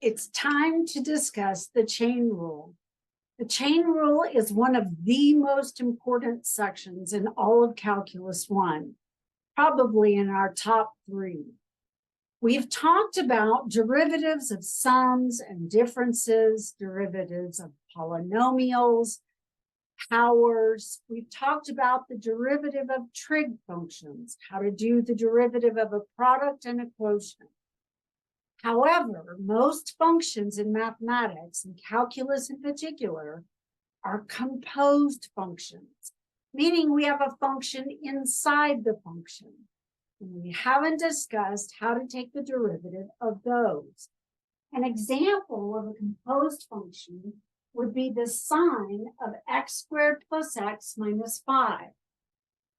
It's time to discuss the chain rule. The chain rule is one of the most important sections in all of Calculus 1, probably in our top 3. We've talked about derivatives of sums and differences, derivatives of polynomials, powers. We've talked about the derivative of trig functions, how to do the derivative of a product and a quotient. However, most functions in mathematics, and calculus in particular, are composed functions, meaning we have a function inside the function. And we haven't discussed how to take the derivative of those. An example of a composed function would be the sine of x squared plus x minus 5.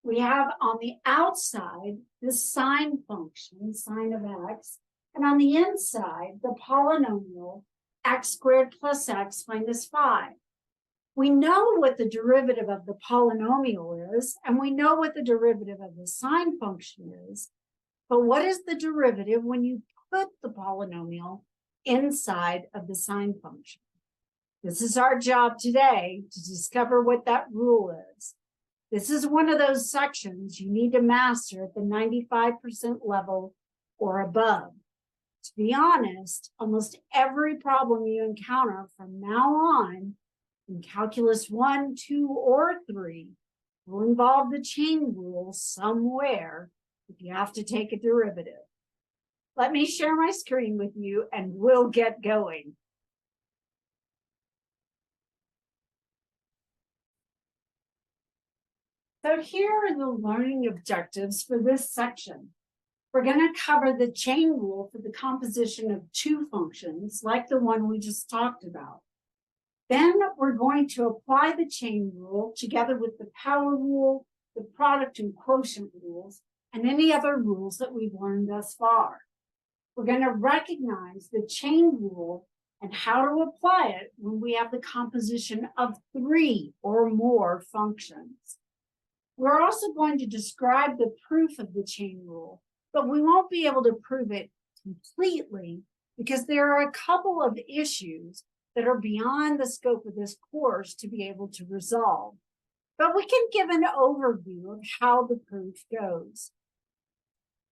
We have on the outside the sine function, sine of x, and on the inside, the polynomial x squared plus x minus 5. We know what the derivative of the polynomial is, and we know what the derivative of the sine function is. But what is the derivative when you put the polynomial inside of the sine function? This is our job today, to discover what that rule is. This is one of those sections you need to master at the 95% level or above. To be honest, almost every problem you encounter from now on in Calculus 1, 2, or 3 will involve the chain rule somewhere if you have to take a derivative. Let me share my screen with you and we'll get going. So here are the learning objectives for this section. We're going to cover the chain rule for the composition of two functions, like the one we just talked about. Then we're going to apply the chain rule together with the power rule, the product and quotient rules, and any other rules that we've learned thus far. We're going to recognize the chain rule and how to apply it when we have the composition of 3 or more functions. We're also going to describe the proof of the chain rule, but we won't be able to prove it completely because there are a couple of issues that are beyond the scope of this course to be able to resolve. But we can give an overview of how the proof goes.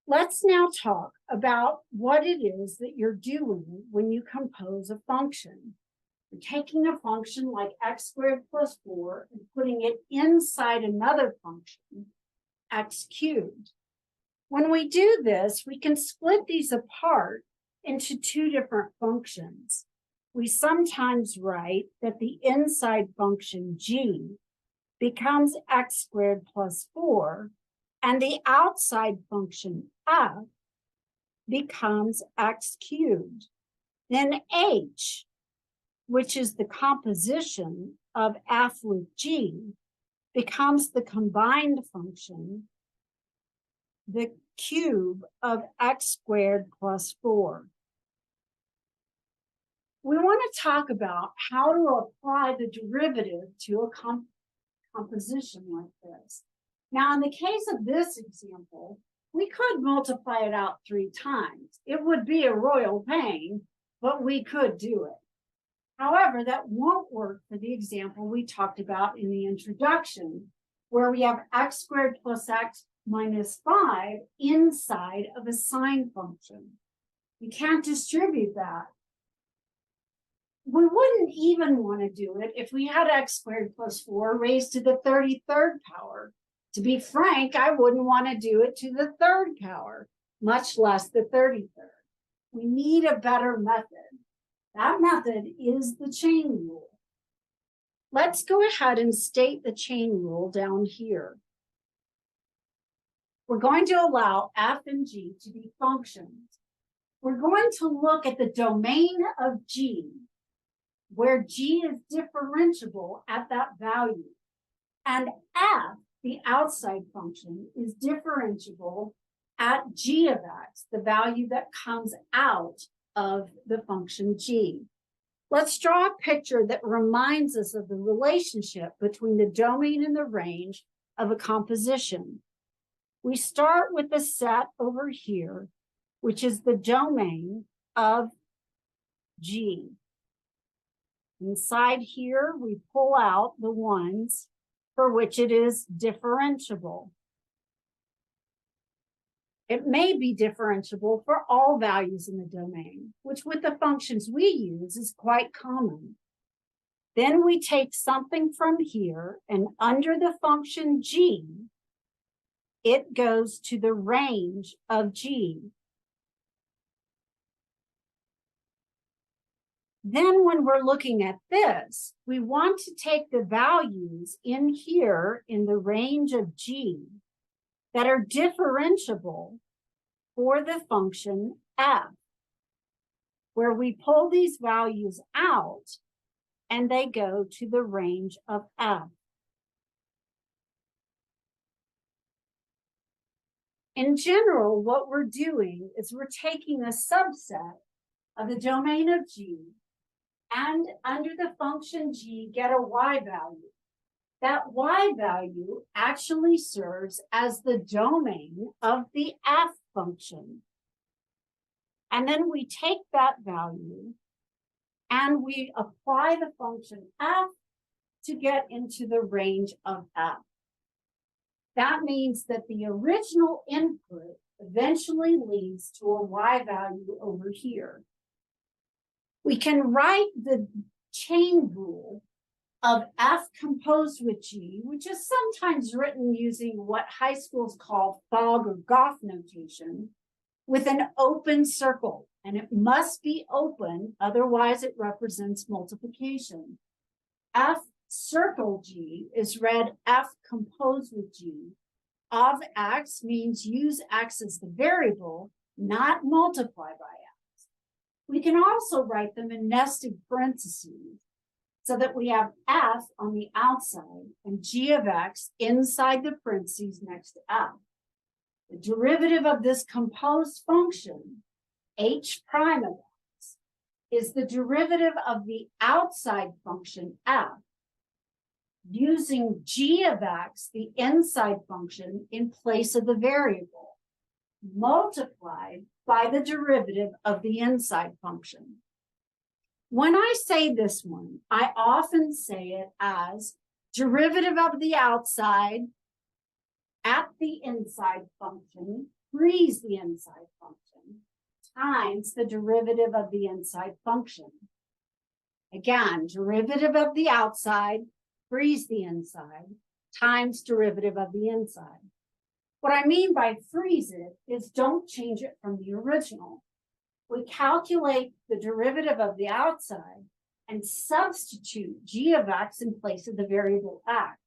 Let's now talk about what it is that you're doing when you compose a function. You're taking a function like x squared plus 4 and putting it inside another function, x cubed. When we do this, we can split these apart into two different functions. We sometimes write that the inside function g becomes x squared plus 4, and the outside function f becomes x cubed. Then h, which is the composition of f with g, becomes the combined function, the cube of x squared plus 4. We want to talk about how to apply the derivative to a composition like this. Now, in the case of this example, we could multiply it out 3 times. It would be a royal pain, but we could do it. However, that won't work for the example we talked about in the introduction, where we have x squared plus x minus 5 inside of a sine function. You can't distribute that. We wouldn't even want to do it if we had x squared plus 4 raised to the 33rd power. To be frank, I wouldn't want to do it to the 3rd power, much less the 33rd. We need a better method. That method is the chain rule. Let's go ahead and state the chain rule down here. We're going to allow f and g to be functions. We're going to look at the domain of g, where g is differentiable at that value, and f, the outside function, is differentiable at g of x, the value that comes out of the function g. Let's draw a picture that reminds us of the relationship between the domain and the range of a composition. We start with the set over here, which is the domain of G. Inside here, we pull out the ones for which it is differentiable. It may be differentiable for all values in the domain, which with the functions we use is quite common. Then we take something from here, and under the function G, it goes to the range of G. Then when we're looking at this, we want to take the values in here in the range of G that are differentiable for the function f, where we pull these values out and they go to the range of f. In general, what we're doing is we're taking a subset of the domain of G and under the function G get a y value. That y value actually serves as the domain of the f function. And then we take that value and we apply the function f to get into the range of f. That means that the original input eventually leads to a y value over here. We can write the chain rule of f composed with g, which is sometimes written using what high schools call Fogg or Goff notation, with an open circle, and it must be open, otherwise it represents multiplication. F circle g is read f composed with g. Of x means use x as the variable, not multiply by x. We can also write them in nested parentheses so that we have f on the outside and g of x inside the parentheses next to f. The derivative of this composed function, h prime of x, is the derivative of the outside function f, using g of x, the inside function, in place of the variable, multiplied by the derivative of the inside function. When I say this one, I often say it as derivative of the outside at the inside function, freeze the inside function, times the derivative of the inside function. Again, derivative of the outside, freeze the inside, times derivative of the inside. What I mean by freeze it is don't change it from the original. We calculate the derivative of the outside and substitute g of x in place of the variable x.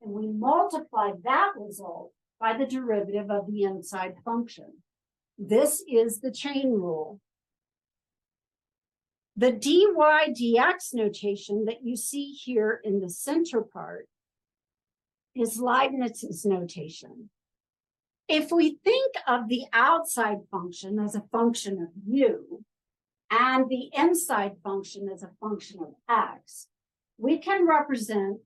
And we multiply that result by the derivative of the inside function. This is the chain rule. The dy dx notation that you see here in the center part is Leibniz's notation. If we think of the outside function as a function of u and the inside function as a function of x, we can represent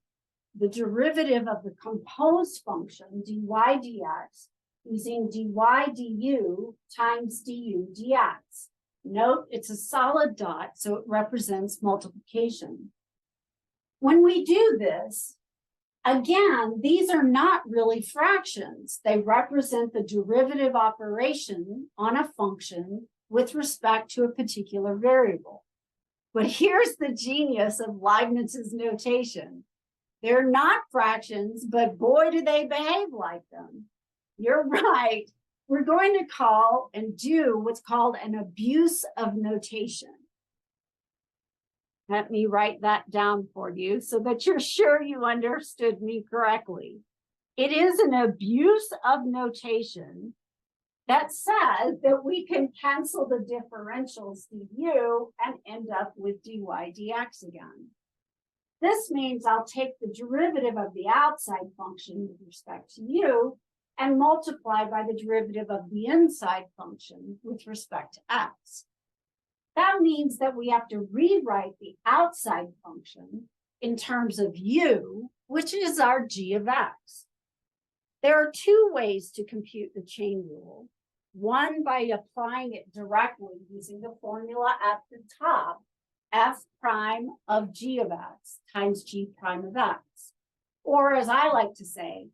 the derivative of the composed function dy dx using dy du times du dx. Note it's a solid dot, so it represents multiplication. When we do this, again, these are not really fractions. They represent the derivative operation on a function with respect to a particular variable. But here's the genius of Leibniz's notation. They're not fractions, but boy, do they behave like them. You're right. We're going to call and do what's called an abuse of notation. Let me write that down for you so that you're sure you understood me correctly. It is an abuse of notation that says that we can cancel the differentials du and end up with dy dx again. This means I'll take the derivative of the outside function with respect to u and multiply by the derivative of the inside function with respect to x. That means that we have to rewrite the outside function in terms of u, which is our g of x. There are two ways to compute the chain rule. One, by applying it directly using the formula at the top, f prime of g of x times g prime of x. Or as I like to say,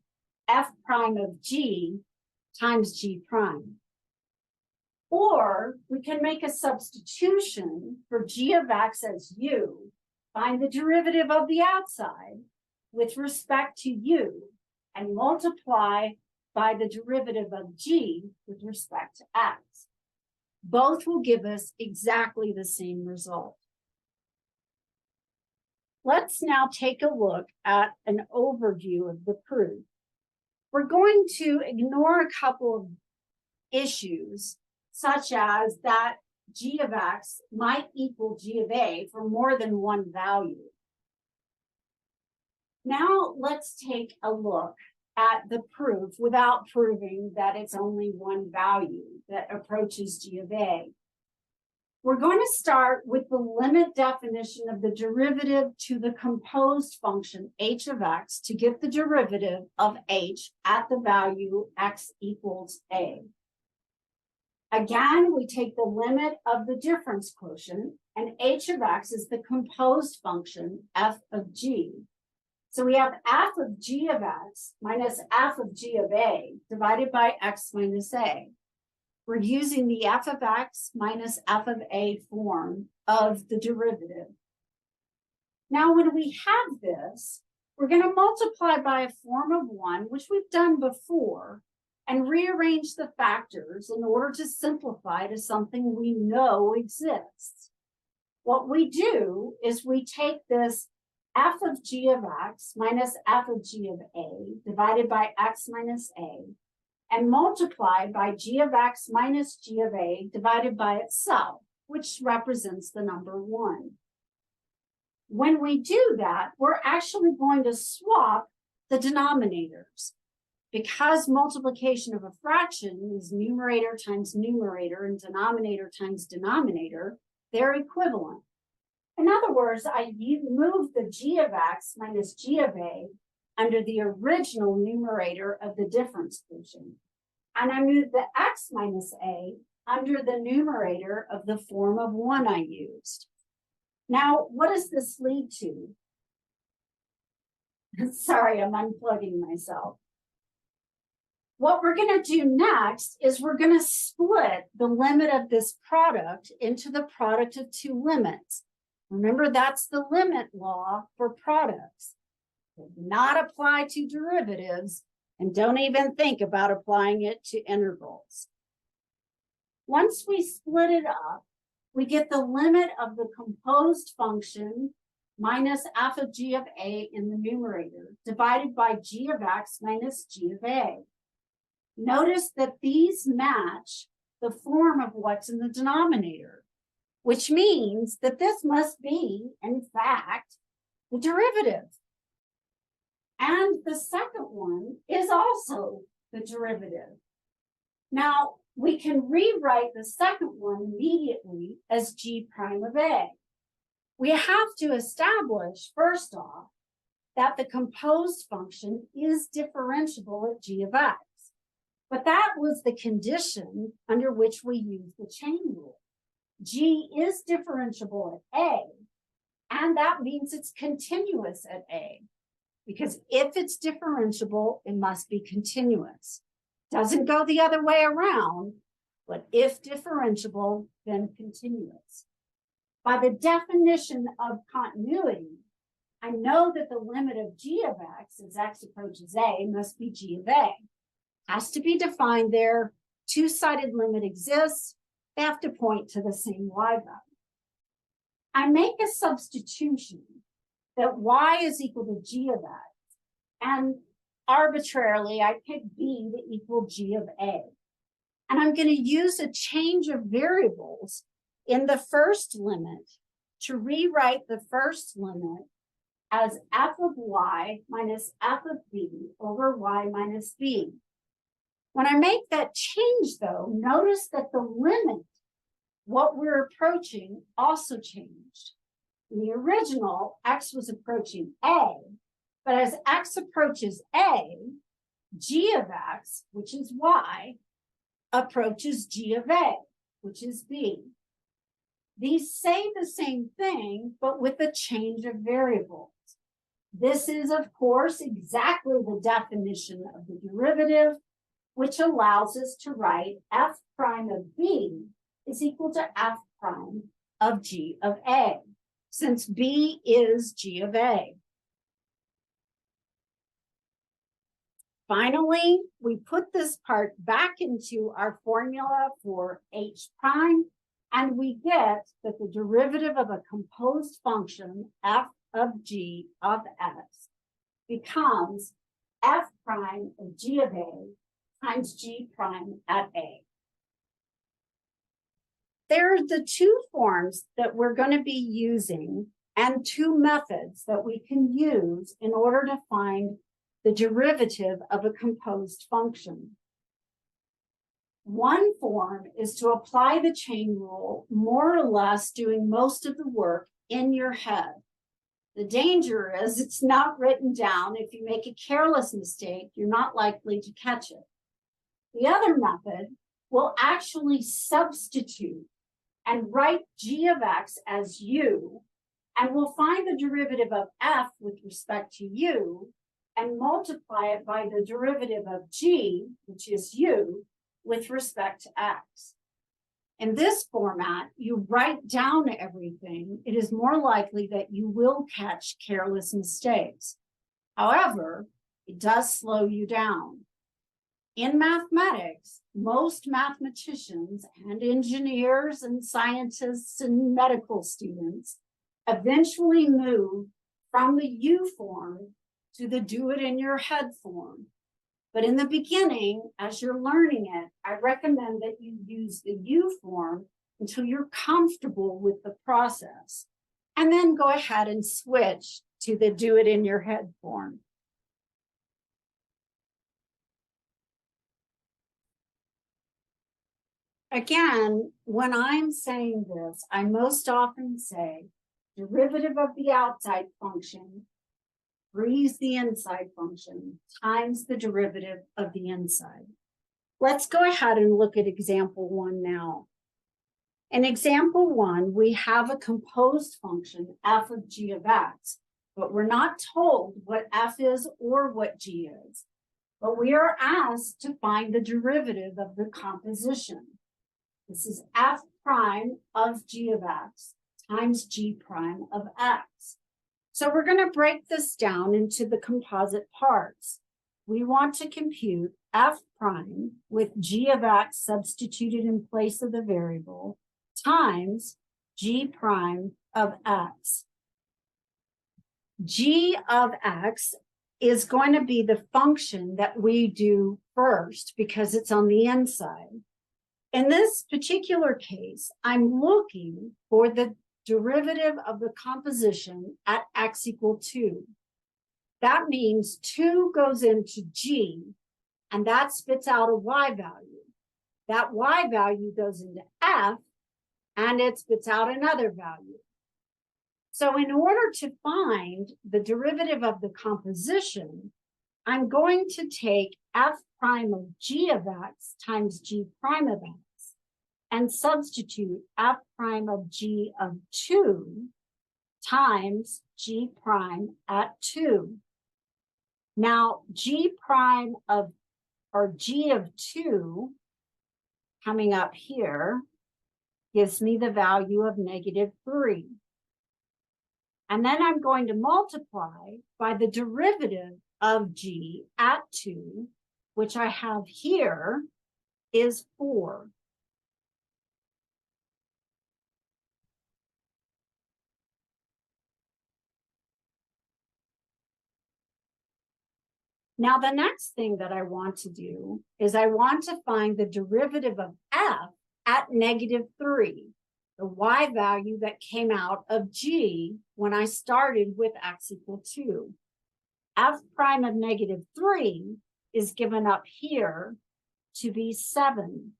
f prime of g times g prime. Or we can make a substitution for g of x as u, find the derivative of the outside with respect to u, and multiply by the derivative of g with respect to x. Both will give us exactly the same result. Let's now take a look at an overview of the proof. We're going to ignore a couple of issues, such as that g of x might equal g of a for more than one value. Now let's take a look at the proof without proving that it's only one value that approaches g of a. We're going to start with the limit definition of the derivative to the composed function h of x to get the derivative of h at the value x equals a. Again, we take the limit of the difference quotient, and h of x is the composed function f of g. So we have f of g of x minus f of g of a divided by x minus a. We're using the f of x minus f of a form of the derivative. Now, when we have this, we're going to multiply by a form of 1, which we've done before, and rearrange the factors in order to simplify to something we know exists. What we do is we take this f of g of x minus f of g of a divided by x minus a, and multiply by g of x minus g of a divided by itself, which represents the number 1. When we do that, we're actually going to swap the denominators. Because multiplication of a fraction is numerator times numerator and denominator times denominator, they're equivalent. In other words, I move the g of x minus g of a under the original numerator of the difference quotient, and I move the x minus a under the numerator of the form of 1 I used. Now, what does this lead to? Sorry, I'm unplugging myself. What we're going to do next is we're going to split the limit of this product into the product of two limits. Remember, that's the limit law for products. Do not apply to derivatives, and don't even think about applying it to integrals. Once we split it up, we get the limit of the composed function minus f of g of a in the numerator divided by g of x minus g of a. Notice that these match the form of what's in the denominator, which means that this must be, in fact, the derivative. And the second one is also the derivative. Now, we can rewrite the second one immediately as g prime of a. We have to establish, first off, that the composed function is differentiable at g of x. But that was the condition under which we use the chain rule. G is differentiable at a, and that means it's continuous at a, because if it's differentiable, it must be continuous. Doesn't go the other way around, but if differentiable, then continuous. By the definition of continuity, I know that the limit of g of x as x approaches a must be g of a. Has to be defined there. Two-sided limit exists. They have to point to the same y value. I make a substitution that y is equal to g of x, and arbitrarily I pick b to equal g of a. And I'm going to use a change of variables in the first limit to rewrite the first limit as f of y minus f of b over y minus b. When I make that change, though, notice that the limit, what we're approaching, also changed. In the original, x was approaching a, but as x approaches a, g of x, which is y, approaches G of A, which is B. These say the same thing, but with a change of variables. This is, of course, exactly the definition of the derivative, which allows us to write f prime of B is equal to f prime of G of A, since B is G of A. Finally, we put this part back into our formula for H prime, and we get that the derivative of a composed function, f of G of x, becomes f prime of G of A times G prime at A. There are the two forms that we're going to be using and two methods that we can use in order to find the derivative of a composed function. One form is to apply the chain rule, more or less doing most of the work in your head. The danger is it's not written down. If you make a careless mistake, you're not likely to catch it. The other method will actually substitute and write G of x as u, and we'll find the derivative of f with respect to u, and multiply it by the derivative of G, which is u, with respect to x. In this format, you write down everything. It is more likely that you will catch careless mistakes. However, it does slow you down. In mathematics, most mathematicians and engineers and scientists and medical students eventually move from the U form to the do it in your head form. But in the beginning, as you're learning it, I recommend that you use the U form until you're comfortable with the process, and then go ahead and switch to the do it in your head form. Again, when I'm saying this, I most often say derivative of the outside function frees the inside function times the derivative of the inside. Let's go ahead and look at example 1 now. In example 1, we have a composed function, f of g of x, but we're not told what f is or what g is. But we are asked to find the derivative of the composition. This is f prime of g of x times g prime of x. So we're going to break this down into the composite parts. We want to compute f prime with g of x substituted in place of the variable times g prime of x. G of x is going to be the function that we do first because it's on the inside. In this particular case, I'm looking for the derivative of the composition at x equal 2. That means 2 goes into g, and that spits out a y value. That y value goes into f, and it spits out another value. So in order to find the derivative of the composition, I'm going to take f prime of g of x times g prime of x and substitute f prime of g of 2 times g prime at 2. Now, g prime of, or g of 2, coming up here, gives me the value of -3. And then I'm going to multiply by the derivative of g at 2, which I have here, is 4. Now, the next thing that I want to do is I want to find the derivative of f at -3, the y value that came out of g when I started with x equal 2. F prime of -3 is given up here to be 7.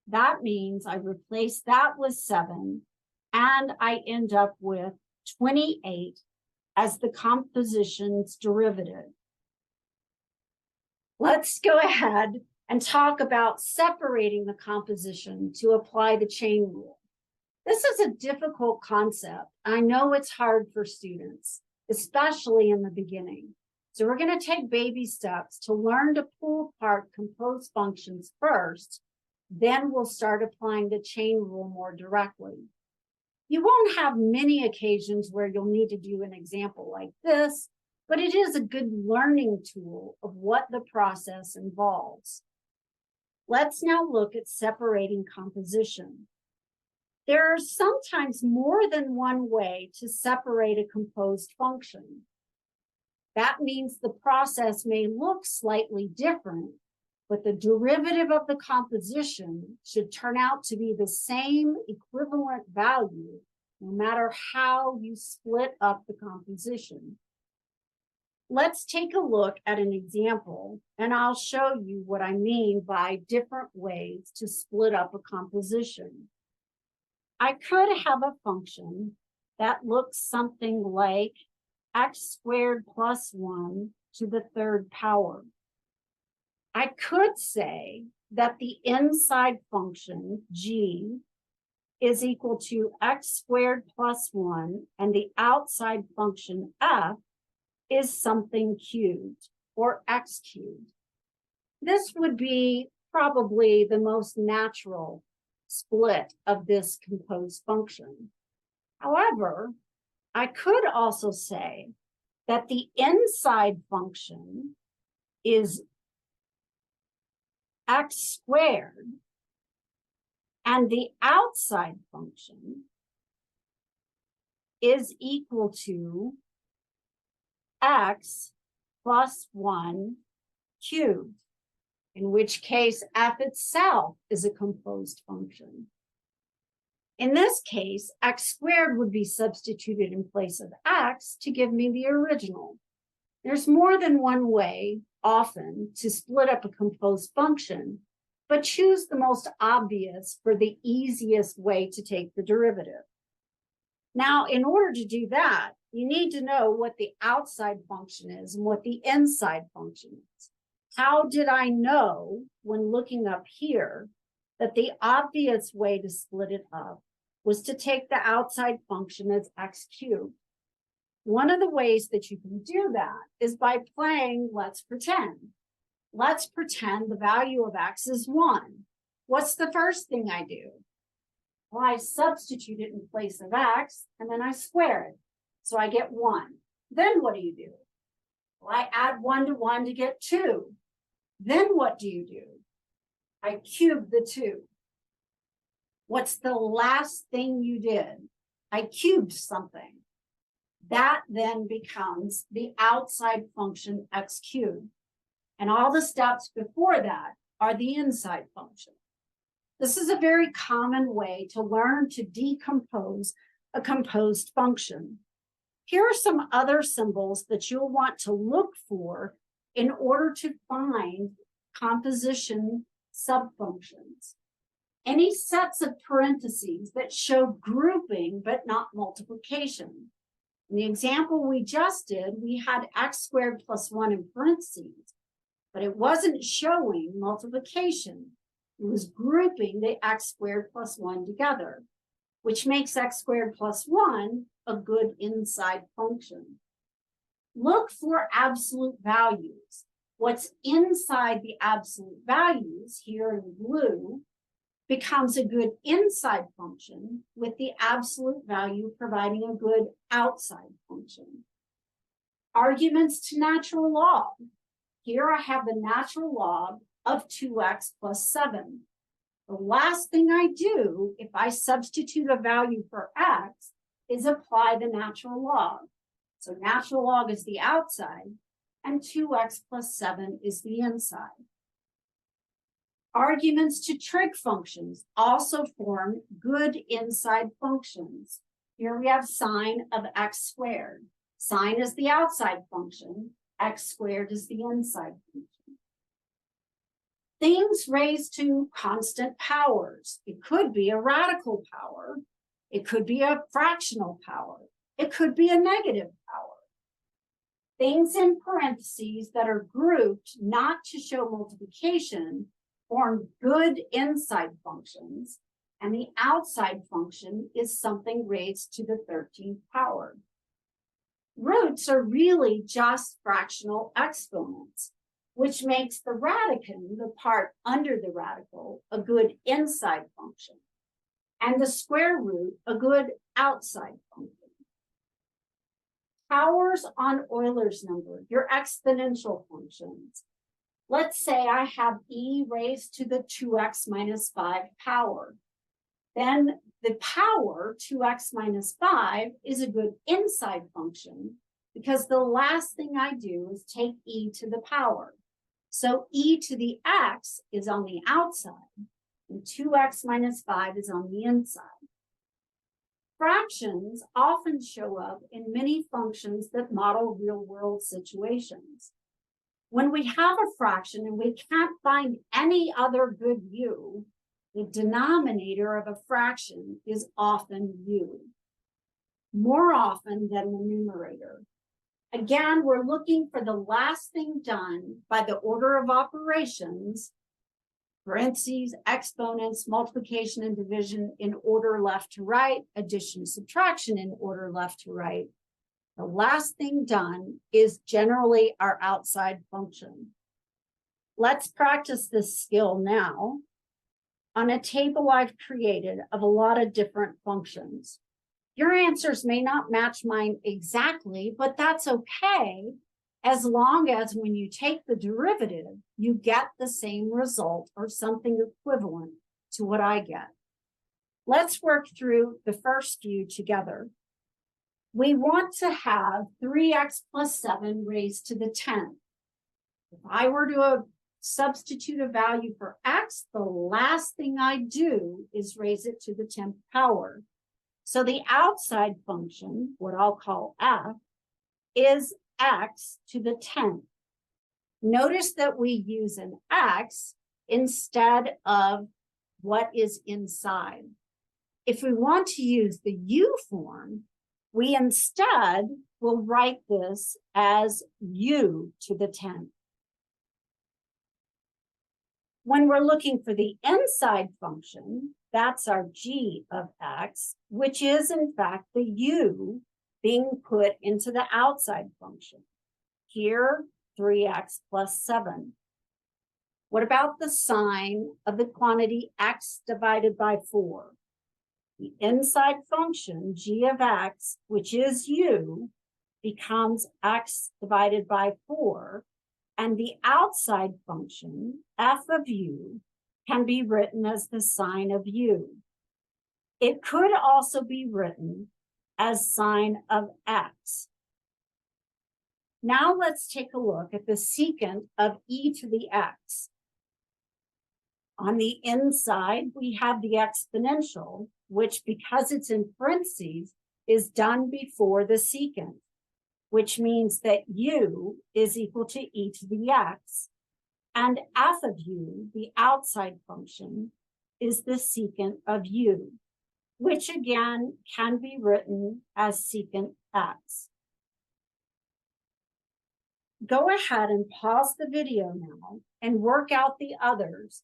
That means I replace that with 7, and I end up with 28 as the composition's derivative. let's go ahead and talk about separating the composition to apply the chain rule. This is a difficult concept. I know it's hard for students, especially in the beginning. So we're going to take baby steps to learn to pull apart composed functions first, then we'll start applying the chain rule more directly. You won't have many occasions where you'll need to do an example like this, but it is a good learning tool of what the process involves. Let's now look at separating composition. There are sometimes more than one way to separate a composed function. That means the process may look slightly different, but the derivative of the composition should turn out to be the same equivalent value, no matter how you split up the composition. Let's take a look at an example, and I'll show you what I mean by different ways to split up a composition. I could have a function that looks something like x squared plus 1 to the third power. I could say that the inside function, g, is equal to x squared plus 1, and the outside function, f, is something cubed, or x cubed. This would be probably the most natural split of this composed function. However, I could also say that the inside function is x squared, and the outside function is equal to x plus 1 cubed, in which case f itself is a composed function. In this case, x squared would be substituted in place of x to give me the original. There's more than one way, often, to split up a composed function, but choose the most obvious for the easiest way to take the derivative. Now, in order to do that, you need to know what the outside function is and what the inside function is. How did I know, when looking up here, that the obvious way to split it up was to take the outside function as x cubed? One of the ways that you can do that is by playing let's pretend. Let's pretend the value of x is 1. What's the first thing I do? Well, I substitute it in place of x, and then I square it. So I get 1. Then what do? Well, I add 1 to 1 to get 2. Then what do? I cube the 2. What's the last thing you did? I cubed something. That then becomes the outside function x cubed. And all the steps before that are the inside function. This is a very common way to learn to decompose a composed function. Here are some other symbols that you'll want to look for in order to find composition subfunctions. Any sets of parentheses that show grouping but not multiplication. In the example we just did, we had x squared plus 1 in parentheses, but it wasn't showing multiplication. It was grouping the x squared plus 1 together, which makes x squared plus 1 a good inside function. Look for absolute values. What's inside the absolute values, here in blue, becomes a good inside function, with the absolute value providing a good outside function. Arguments to natural log. Here I have the natural log of 2x plus 7. The last thing I do, if I substitute a value for x, is apply the natural log. So natural log is the outside, and 2x plus 7 is the inside. Arguments to trig functions also form good inside functions. Here we have sine of x squared. Sine is the outside function. X squared is the inside function. Things raised to constant powers. It could be a radical power. It could be a fractional power. It could be a negative power. Things in parentheses that are grouped not to show multiplication form good inside functions, and the outside function is something raised to the 13th power. Roots are really just fractional exponents, which makes the radicand, the part under the radical, a good inside function, and the square root a good outside function. Powers on Euler's number, your exponential functions. Let's say I have e raised to the 2x minus 5 power. Then the power 2x minus 5 is a good inside function because the last thing I do is take e to the power. So e to the x is on the outside and 2x minus 5 is on the inside. Fractions often show up in many functions that model real-world situations. When we have a fraction and we can't find any other good u, the denominator of a fraction is often u, more often than the numerator. Again, we're looking for the last thing done by the order of operations, parentheses, exponents, multiplication and division in order left to right, addition, subtraction in order left to right. The last thing done is generally our outside function. Let's practice this skill now on a table I've created of a lot of different functions. Your answers may not match mine exactly, but that's okay, as long as when you take the derivative, you get the same result or something equivalent to what I get. Let's work through the first few together. We want to have 3x plus 7 raised to the 10th. If I were to substitute a value for x, the last thing I do is raise it to the 10th power. So the outside function, what I'll call f, is x to the 10th. Notice that we use an x instead of what is inside. If we want to use the u form, we instead will write this as u to the 10th. When we're looking for the inside function, that's our g of x, which is in fact the u being put into the outside function. Here, 3x plus 7. What about the sine of the quantity x divided by 4? The inside function, g of x, which is u, becomes x divided by 4, and the outside function, f of u, can be written as the sine of u. It could also be written as sine of x. Now let's take a look at the secant of e to the x. On the inside, we have the exponential, which, because it's in parentheses, is done before the secant, which means that u is equal to e to the x, and f of u, the outside function, is the secant of u, which again can be written as secant x. Go ahead and pause the video now and work out the others,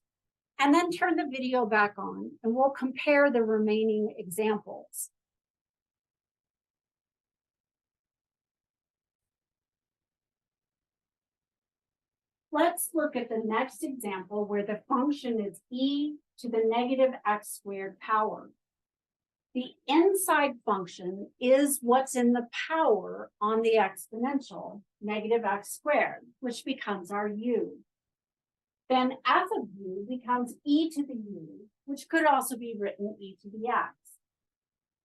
and then turn the video back on and we'll compare the remaining examples. Let's look at the next example where the function is e to the negative x squared power. The inside function is what's in the power on the exponential, negative x squared, which becomes our u. Then f of u becomes e to the u, which could also be written e to the x.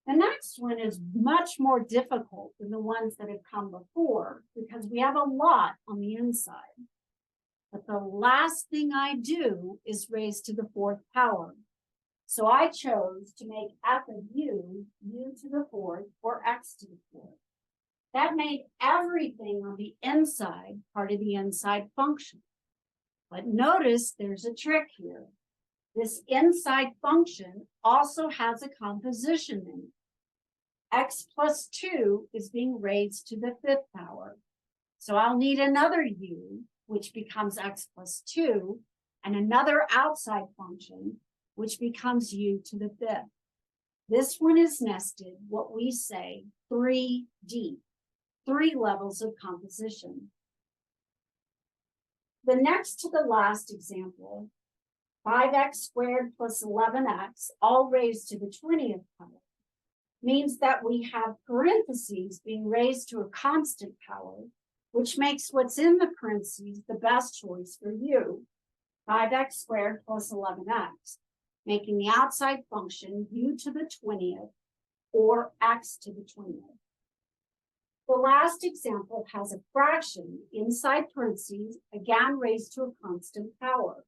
The next one is much more difficult than the ones that have come before because we have a lot on the inside. But the last thing I do is raise to the 4th power. So I chose to make f of u, u to the 4th, or x to the 4th. That made everything on the inside part of the inside function. But notice there's a trick here. This inside function also has a composition in it. X plus 2 is being raised to the 5th power. So I'll need another u, which becomes x plus 2, and another outside function, which becomes u to the 5th. This one is nested, what we say, 3 deep, 3 levels of composition. The next to the last example, 5x squared plus 11x, all raised to the 20th power, means that we have parentheses being raised to a constant power, which makes what's in the parentheses the best choice for u, 5x squared plus 11x, making the outside function u to the 20th or x to the 20th. The last example has a fraction inside parentheses, again raised to a constant power.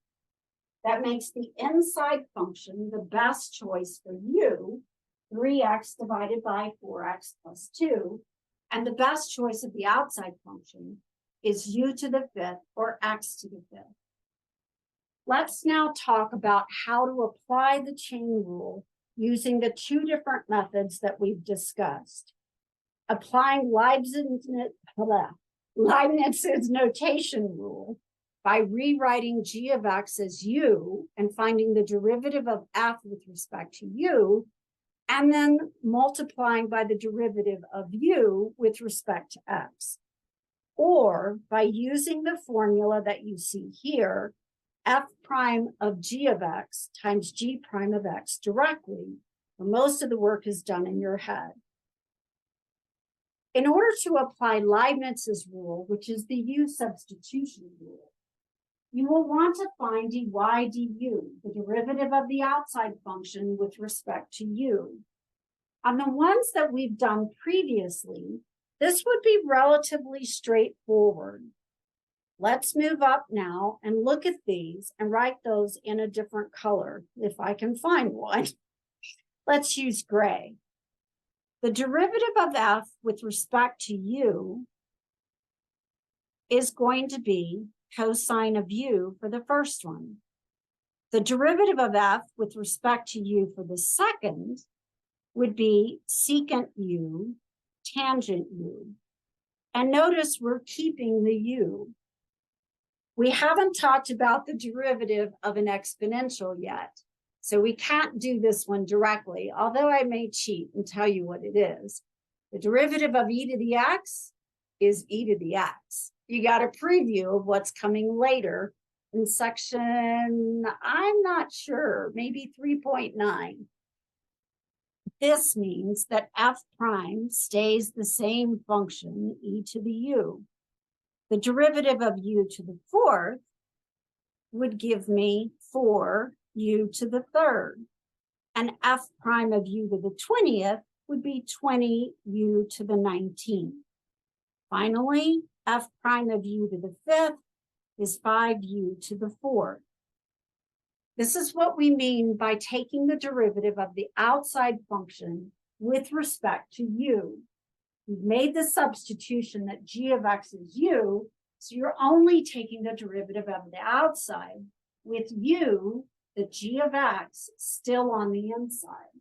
That makes the inside function the best choice for u, 3x divided by 4x plus 2, and the best choice of the outside function is u to the 5th or x to the 5th. Let's now talk about how to apply the chain rule using the 2 different methods that we've discussed. Applying Leibniz's notation rule by rewriting g of x as u and finding the derivative of f with respect to u, and then multiplying by the derivative of u with respect to x. Or by using the formula that you see here, f prime of g of x times g prime of x directly, where most of the work is done in your head. In order to apply Leibniz's rule, which is the u substitution rule, you will want to find dy du, the derivative of the outside function with respect to u. On the ones that we've done previously, this would be relatively straightforward. Let's move up now and look at these and write those in a different color, if I can find one. Let's use gray. The derivative of f with respect to u is going to be cosine of u for the first one. The derivative of f with respect to u for the second would be secant u, tangent u. And notice we're keeping the u. We haven't talked about the derivative of an exponential yet, so we can't do this one directly, although I may cheat and tell you what it is. The derivative of e to the x is e to the x. You got a preview of what's coming later in section, I'm not sure, maybe 3.9. This means that f prime stays the same function, e to the u. The derivative of u to the 4th would give me 4u to the 3rd. And f prime of u to the 20th would be 20u to the 19th. Finally, f prime of u to the 5th is 5u to the 4th. This is what we mean by taking the derivative of the outside function with respect to u. We've made the substitution that g of x is u, so you're only taking the derivative of the outside with u, the g of x, still on the inside.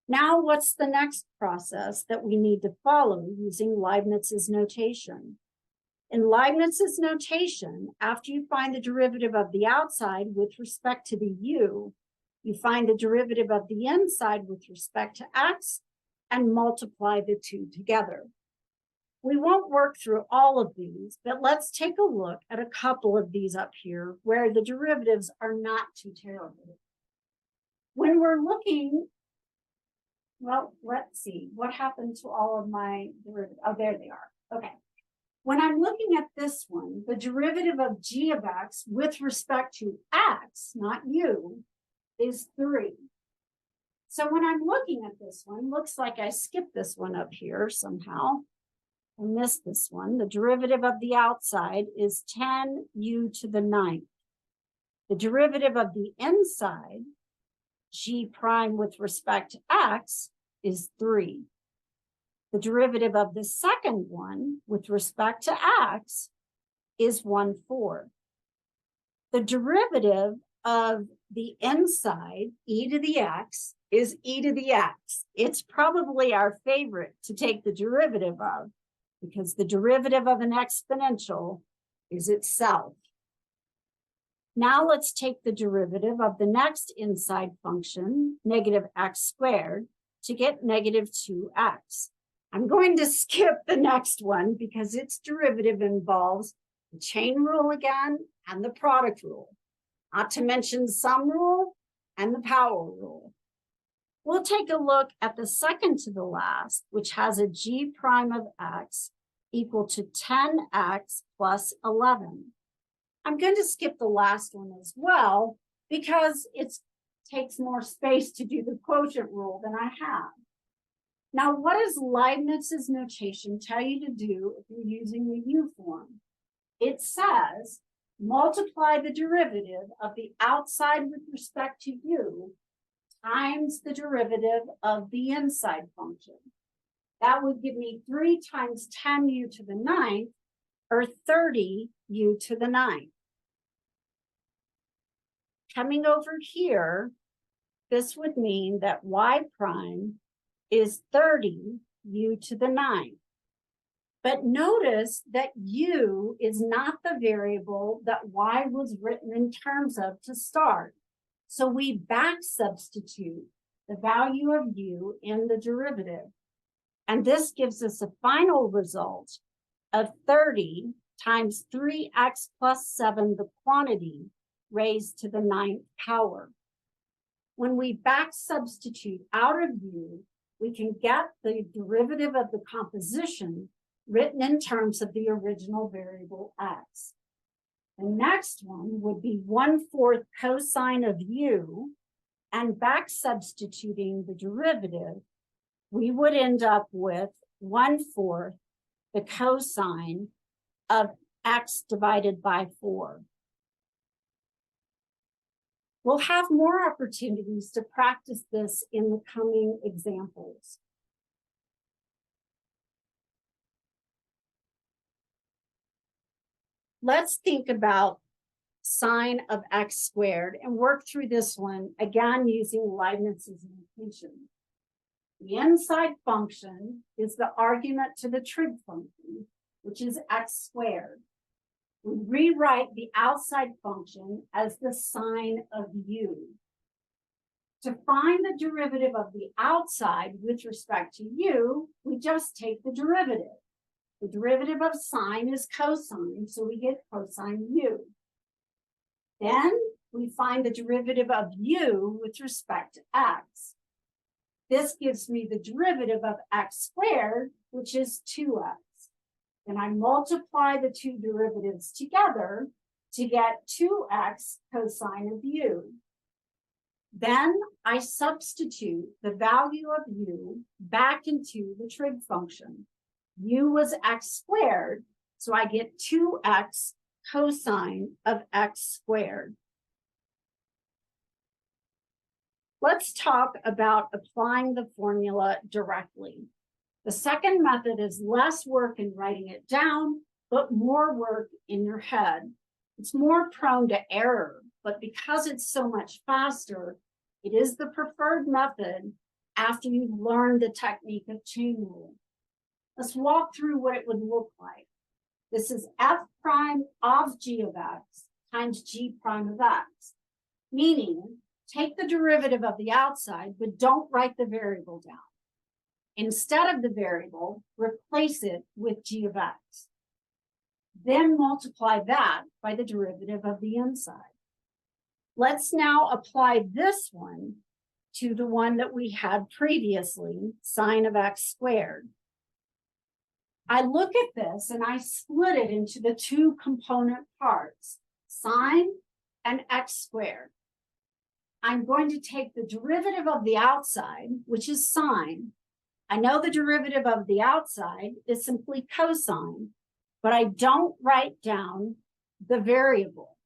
Now, what's the next process that we need to follow using Leibniz's notation? In Leibniz's notation, after you find the derivative of the outside with respect to the u, you find the derivative of the inside with respect to x and multiply the two together. We won't work through all of these, but let's take a look at a couple of these up here where the derivatives are not too terrible. When we're looking, well, let's see, what happened to all of my derivatives? Oh, there they are. Okay. When I'm looking at this one, the derivative of g of x with respect to x, not u, is 3. So when I'm looking at this one, looks like I skipped this one up here somehow. I missed this one. The derivative of the outside is 10u to the 9th. The derivative of the inside, g prime with respect to x, is 3. The derivative of the second one with respect to x is 1/4. The derivative of the inside, e to the x, is e to the x. It's probably our favorite to take the derivative of because the derivative of an exponential is itself. Now let's take the derivative of the next inside function, negative x squared, to get negative 2x. I'm going to skip the next one because its derivative involves the chain rule again and the product rule, not to mention sum rule and the power rule. We'll take a look at the second to the last, which has a g prime of x equal to 10x plus 11. I'm going to skip the last one as well because it takes more space to do the quotient rule than I have. Now, what does Leibniz's notation tell you to do if you're using the U form? It says, multiply the derivative of the outside with respect to U times the derivative of the inside function. That would give me 3 times 10u to the 9th, or 30u to the 9th. Coming over here, this would mean that y prime is 30u to the 9th. But notice that u is not the variable that y was written in terms of to start. So we back substitute the value of u in the derivative. And this gives us a final result of 30 times 3x plus 7, the quantity, raised to the 9th power. When we back substitute out of u, we can get the derivative of the composition written in terms of the original variable x. The next one would be 1/4 cosine of u, and back substituting the derivative, we would end up with 1/4 the cosine of x divided by 4. We'll have more opportunities to practice this in the coming examples. Let's think about sine of x squared and work through this one, again, using Leibniz's notation. The inside function is the argument to the trig function, which is x squared. We rewrite the outside function as the sine of u. To find the derivative of the outside with respect to u, we just take the derivative. The derivative of sine is cosine, so we get cosine u. Then we find the derivative of u with respect to x. This gives me the derivative of x squared, which is 2x. Then I multiply the two derivatives together to get 2x cosine of u. Then I substitute the value of u back into the trig function. U was x squared, so I get 2x cosine of x squared. Let's talk about applying the formula directly. The second method is less work in writing it down, but more work in your head. It's more prone to error, but because it's so much faster, it is the preferred method after you've learned the technique of chain rule. Let's walk through what it would look like. This is f prime of g of x times g prime of x, meaning take the derivative of the outside, but don't write the variable down. Instead of the variable, replace it with g of x. Then multiply that by the derivative of the inside. Let's now apply this one to the one that we had previously, sine of x squared. I look at this and I split it into the two component parts, sine and x squared. I'm going to take the derivative of the outside, which is sine. I know the derivative of the outside is simply cosine, but I don't write down the variable.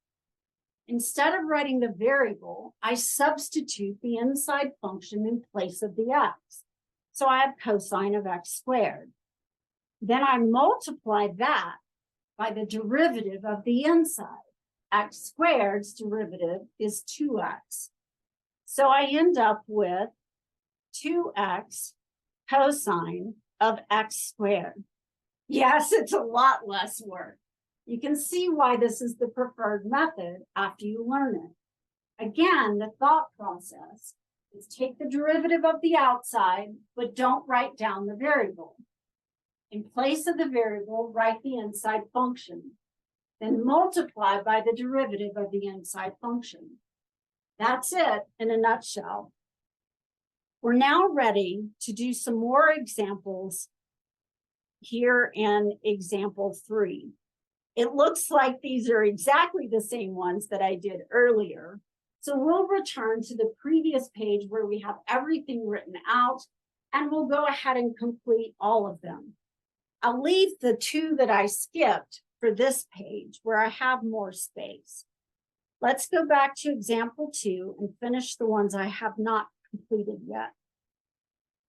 Instead of writing the variable, I substitute the inside function in place of the x. So I have cosine of x squared. Then I multiply that by the derivative of the inside. X squared's derivative is 2x. So I end up with 2x cosine of x squared. Yes, it's a lot less work. You can see why this is the preferred method after you learn it. Again, the thought process is take the derivative of the outside, but don't write down the variable. In place of the variable, write the inside function. Then multiply by the derivative of the inside function. That's it in a nutshell. We're now ready to do some more examples here in example 3. It looks like these are exactly the same ones that I did earlier. So we'll return to the previous page where we have everything written out, and we'll go ahead and complete all of them. I'll leave the 2 that I skipped for this page where I have more space. Let's go back to example 2 and finish the ones I have not completed yet.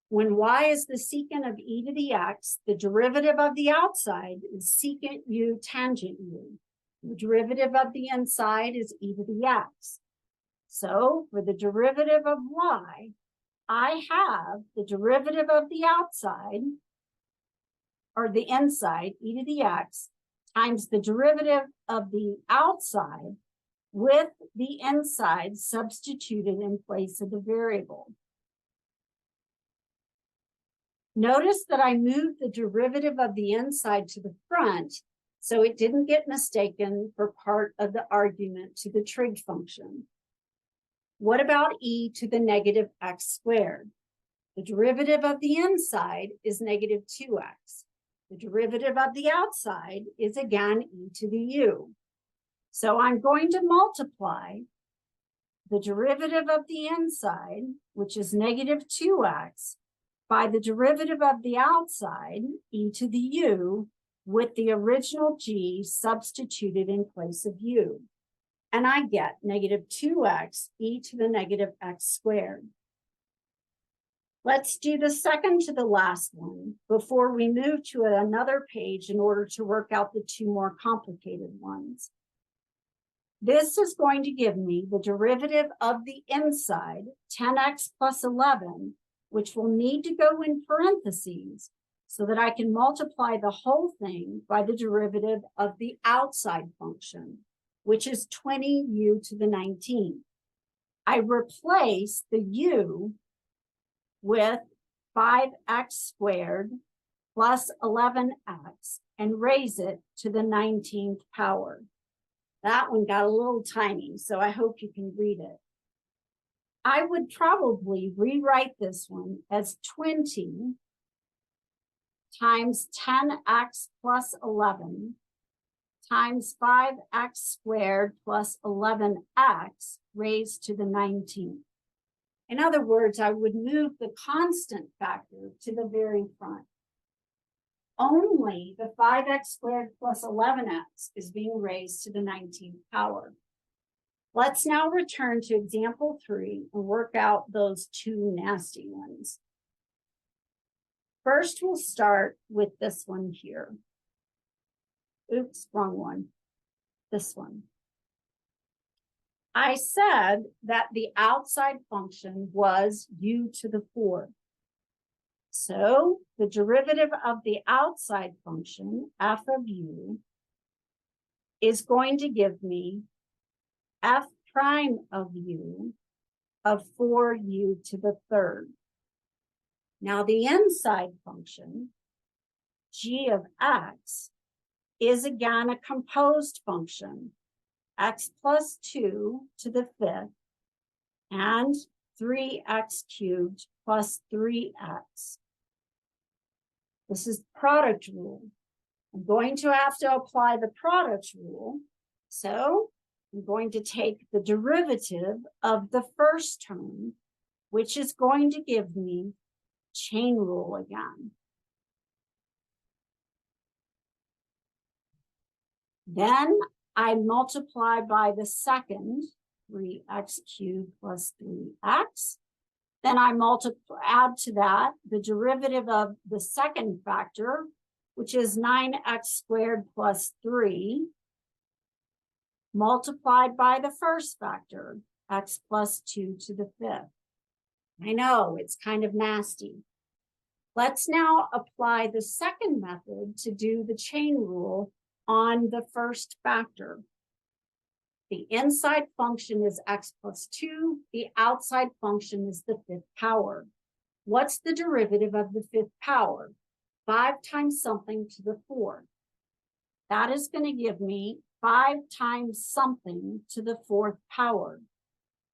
When y is the secant of e to the x, the derivative of the outside is secant u tangent u. The derivative of the inside is e to the x. So for the derivative of y, I have the derivative of the outside, or the inside, e to the x, times the derivative of the outside with the inside substituted in place of the variable. Notice that I moved the derivative of the inside to the front, so it didn't get mistaken for part of the argument to the trig function. What about e to the negative x squared? The derivative of the inside is negative 2x. The derivative of the outside is again e to the u. So I'm going to multiply the derivative of the inside, which is negative 2x, by the derivative of the outside, e to the u, with the original g substituted in place of u. And I get negative 2x e to the negative x squared. Let's do the second to the last one before we move to another page in order to work out the 2 more complicated ones. This is going to give me the derivative of the inside, 10x plus 11, which will need to go in parentheses so that I can multiply the whole thing by the derivative of the outside function, which is 20u to the 19. I replace the u with 5x squared plus 11x and raise it to the 19th power. That one got a little tiny, so I hope you can read it. I would probably rewrite this one as 20 times 10x plus 11 times 5x squared plus 11x raised to the 19th. In other words, I would move the constant factor to the very front. Only the 5x squared plus 11x is being raised to the 19th power. Let's now return to example 3 and work out those 2 nasty ones. First, we'll start with this one here. Oops, wrong one. This one. I said that the outside function was u to the 4th. So the derivative of the outside function, f of u, is going to give me f prime of u of 4u to the 3rd. Now the inside function, g of x, is again a composed function, x plus 2 to the 5th, and 3x cubed plus 3x. This is product rule. I'm going to have to apply the product rule. So I'm going to take the derivative of the first term, which is going to give me chain rule again. Then I multiply by the second, 3x cubed plus 3x. Then I add to that the derivative of the second factor, which is 9x squared plus 3, multiplied by the first factor, x plus 2 to the 5th. I know, it's kind of nasty. Let's now apply the second method to do the chain rule on the first factor. The inside function is x plus 2. The outside function is the fifth power. What's the derivative of the fifth power? 5 times something to the fourth. That is going to give me 5 times something to the fourth power.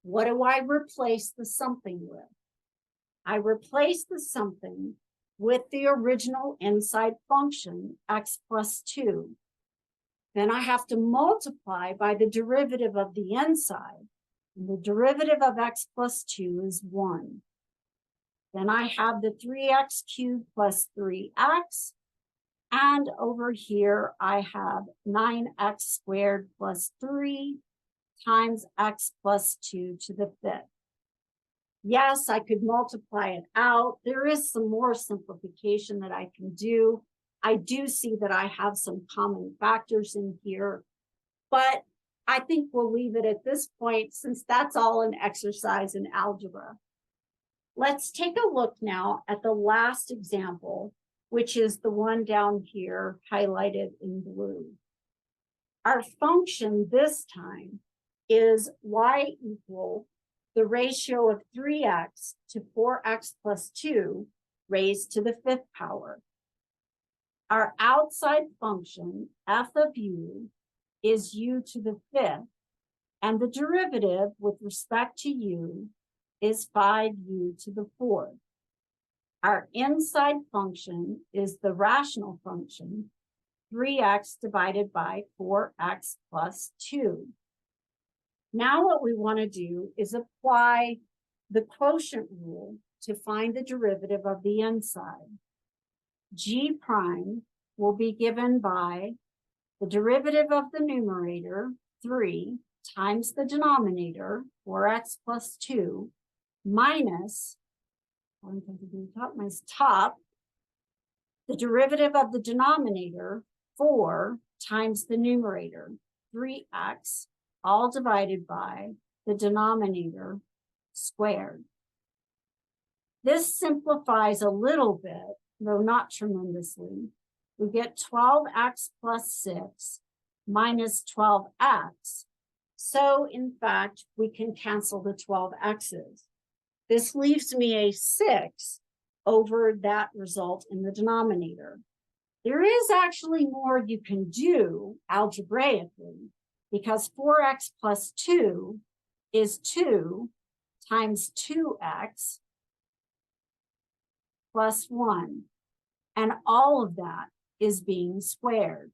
What do I replace the something with? I replace the something with the original inside function, x plus 2. Then I have to multiply by the derivative of the inside. And the derivative of x plus 2 is 1. Then I have the 3x cubed plus 3x. And over here, I have 9x squared plus 3 times x plus 2 to the fifth. Yes, I could multiply it out. There is some more simplification that I can do. I do see that I have some common factors in here, but I think we'll leave it at this point since that's all an exercise in algebra. Let's take a look now at the last example, which is the one down here highlighted in blue. Our function this time is y equal the ratio of 3x to 4x plus 2 raised to the fifth power. Our outside function, f of u, is u to the fifth, and the derivative with respect to u is 5u to the fourth. Our inside function is the rational function, 3x divided by 4x plus 2. Now what we want to do is apply the quotient rule to find the derivative of the inside. G prime will be given by the derivative of the numerator, 3, times the denominator, 4x plus 2, minus, the derivative of the denominator, 4, times the numerator, 3x, all divided by the denominator squared. This simplifies a little bit, though not tremendously. We get 12x plus 6 minus 12x. So in fact, we can cancel the 12x's. This leaves me a 6 over that result in the denominator. There is actually more you can do algebraically, because 4x plus 2 is 2 times 2x plus 1. And all of that is being squared.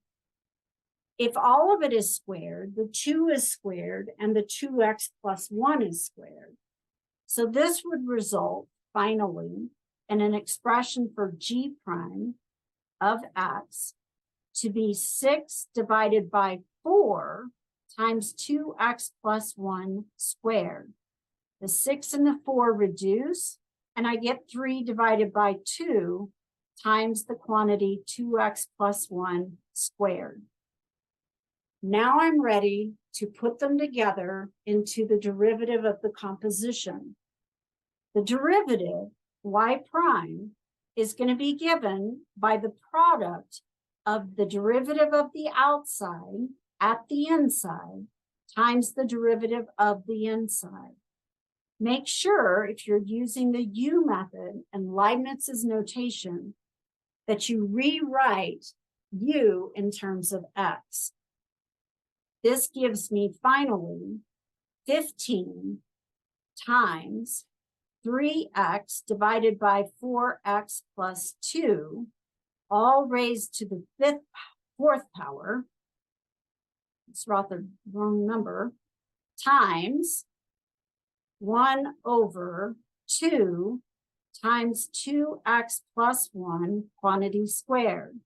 If all of it is squared, the 2 is squared and the 2x plus 1 is squared. So this would result finally in an expression for g prime of x to be 6 divided by 4 times 2x plus 1 squared. The 6 and the 4 reduce, and I get 3 divided by 2 times the quantity 2x plus 1 squared. Now I'm ready to put them together into the derivative of the composition. The derivative, y prime, is going to be given by the product of the derivative of the outside at the inside times the derivative of the inside. Make sure, if you're using the u method and Leibniz's notation, that you rewrite u in terms of x. This gives me finally 15 times 3x divided by 4x plus 2, all raised to the fourth power. It's rather wrong number, times 1 over 2 times 2x plus 1 quantity squared.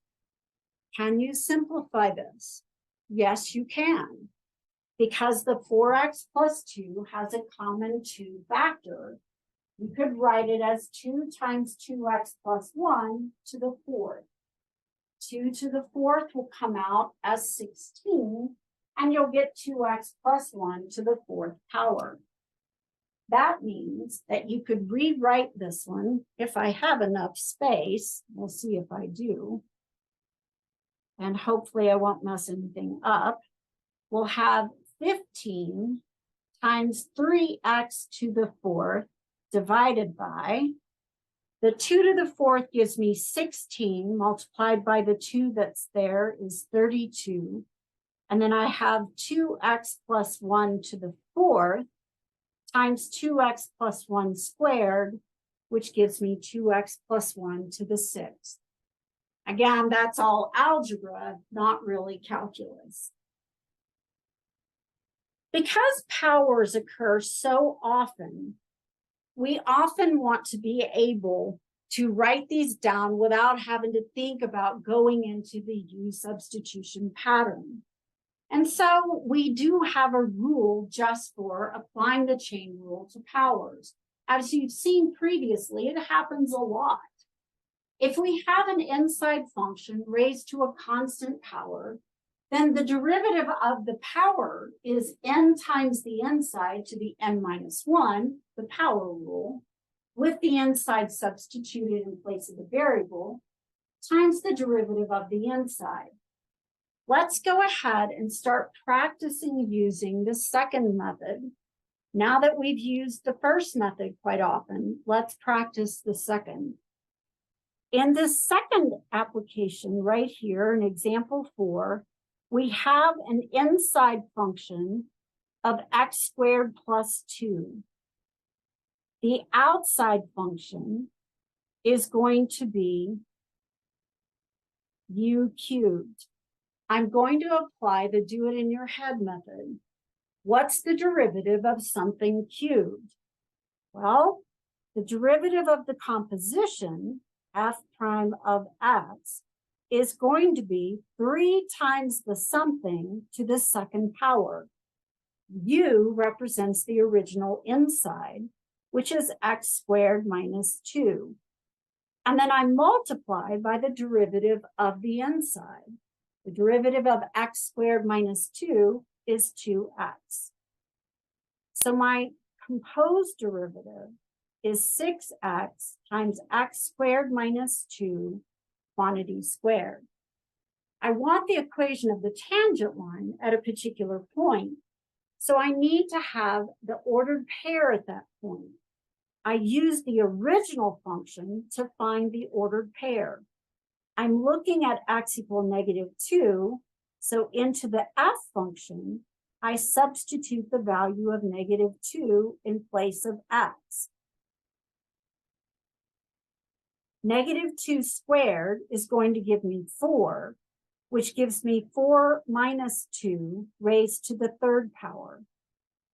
Can you simplify this? Yes, you can, because the 4x plus 2 has a common 2 factor. You could write it as 2 times 2x plus 1 to the fourth. 2 to the fourth will come out as 16, and you'll get 2x plus 1 to the fourth power. That means that you could rewrite this one if I have enough space. We'll see if I do. And hopefully I won't mess anything up. We'll have 15 times 3x to the fourth divided by the 2 to the fourth gives me 16 multiplied by the 2 that's there is 32. And then I have 2x plus 1 to the fourth times 2x plus 1 squared, which gives me 2x plus 1 to the sixth. Again, that's all algebra, not really calculus. Because powers occur so often, we often want to be able to write these down without having to think about going into the U substitution pattern. And so we do have a rule just for applying the chain rule to powers. As you've seen previously, it happens a lot. If we have an inside function raised to a constant power, then the derivative of the power is n times the inside to the n minus 1, the power rule, with the inside substituted in place of the variable, times the derivative of the inside. Let's go ahead and start practicing using the second method. Now that we've used the first method quite often, let's practice the second. In this second application right here, in example 4, we have an inside function of x squared plus 2. The outside function is going to be u cubed. I'm going to apply the do it in your head method. What's the derivative of something cubed? Well, the derivative of the composition, f prime of x, is going to be 3 times the something to the second power. U represents the original inside, which is x squared minus 2. And then I multiply by the derivative of the inside. The derivative of x squared minus 2 is 2x. So my composed derivative is 6x times x squared minus 2 quantity squared. I want the equation of the tangent line at a particular point, so I need to have the ordered pair at that point. I use the original function to find the ordered pair. I'm looking at x equal negative 2, so into the f function, I substitute the value of negative 2 in place of x. Negative 2 squared is going to give me 4, which gives me 4 minus 2 raised to the third power,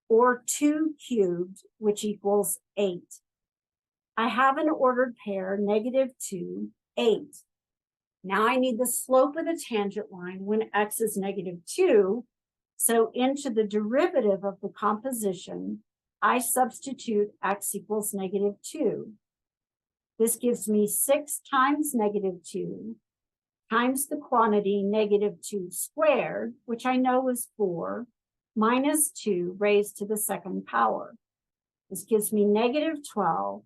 or 2 cubed, which equals 8. I have an ordered pair, negative 2, 8. Now I need the slope of the tangent line when x is negative 2, so into the derivative of the composition, I substitute x equals negative 2. This gives me 6 times negative 2 times the quantity negative 2 squared, which I know is 4, minus 2 raised to the second power. This gives me negative 12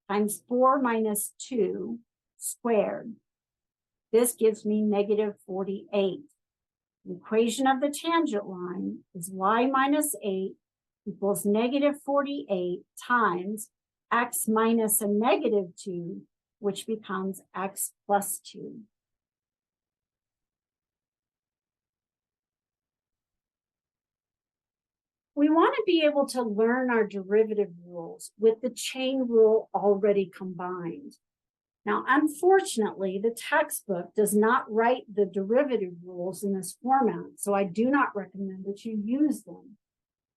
times 4 minus 2 squared. This gives me negative 48. The equation of the tangent line is y minus 8 equals negative 48 times x minus a negative 2, which becomes x plus 2. We want to be able to learn our derivative rules with the chain rule already combined. Now, unfortunately, the textbook does not write the derivative rules in this format, so I do not recommend that you use them.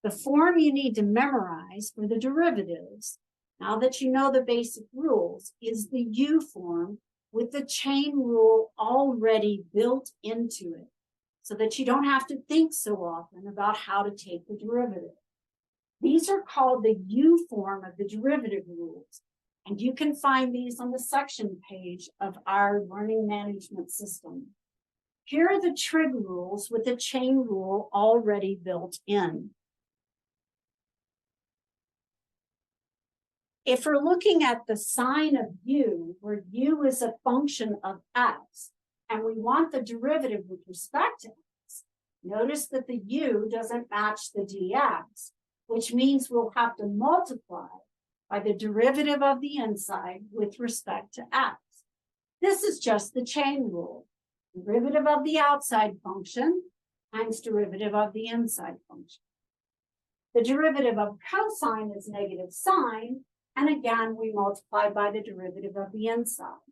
The form you need to memorize for the derivatives, now that you know the basic rules, is the U form with the chain rule already built into it, so that you don't have to think so often about how to take the derivative. These are called the U form of the derivative rules, and you can find these on the section page of our learning management system. Here are the trig rules with the chain rule already built in. If we're looking at the sine of u, where u is a function of x, and we want the derivative with respect to x, notice that the u doesn't match the dx, which means we'll have to multiply by the derivative of the inside with respect to x. This is just the chain rule. Derivative of the outside function times derivative of the inside function. The derivative of cosine is negative sine, and again, we multiply by the derivative of the inside.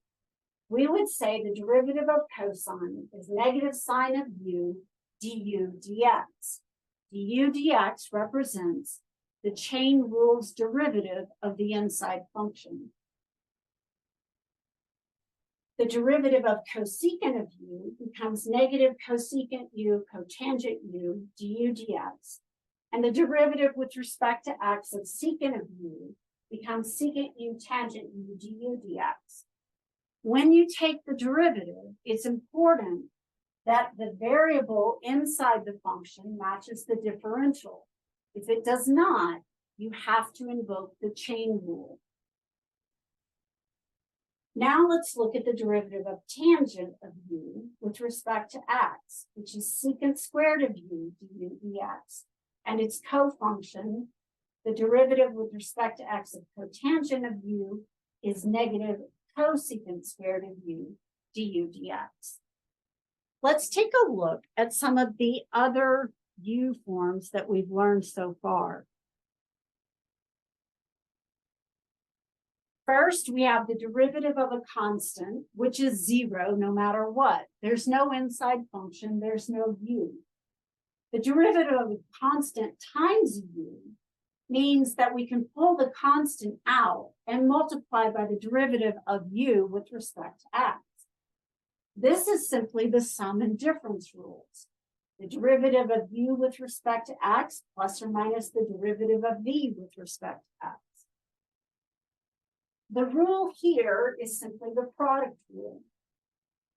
We would say the derivative of cosine is negative sine of u du dx. Du dx represents the chain rule's derivative of the inside function. The derivative of cosecant of u becomes negative cosecant u cotangent u du dx. And the derivative with respect to x of secant of u becomes secant u tangent u du dx. When you take the derivative, it's important that the variable inside the function matches the differential. If it does not, you have to invoke the chain rule. Now let's look at the derivative of tangent of u with respect to x, which is secant squared of u du dx. And its cofunction, the derivative with respect to x of cotangent of u, is negative cosecant squared of u du dx. Let's take a look at some of the other u forms that we've learned so far. First, we have the derivative of a constant, which is 0 no matter what. There's no inside function, there's no u. The derivative of a constant times u means that we can pull the constant out and multiply by the derivative of u with respect to x. This is simply the sum and difference rules. The derivative of u with respect to x plus or minus the derivative of v with respect to x. The rule here is simply the product rule.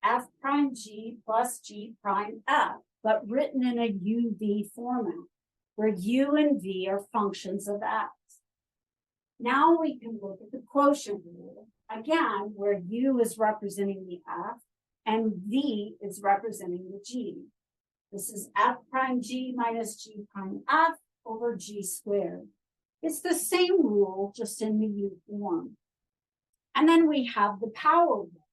F prime g plus g prime f, but written in a uv format, where u and v are functions of x. Now we can look at the quotient rule, again, where u is representing the f and v is representing the g. This is f prime g minus g prime f over g squared. It's the same rule, just in the u form. And then we have the power rule.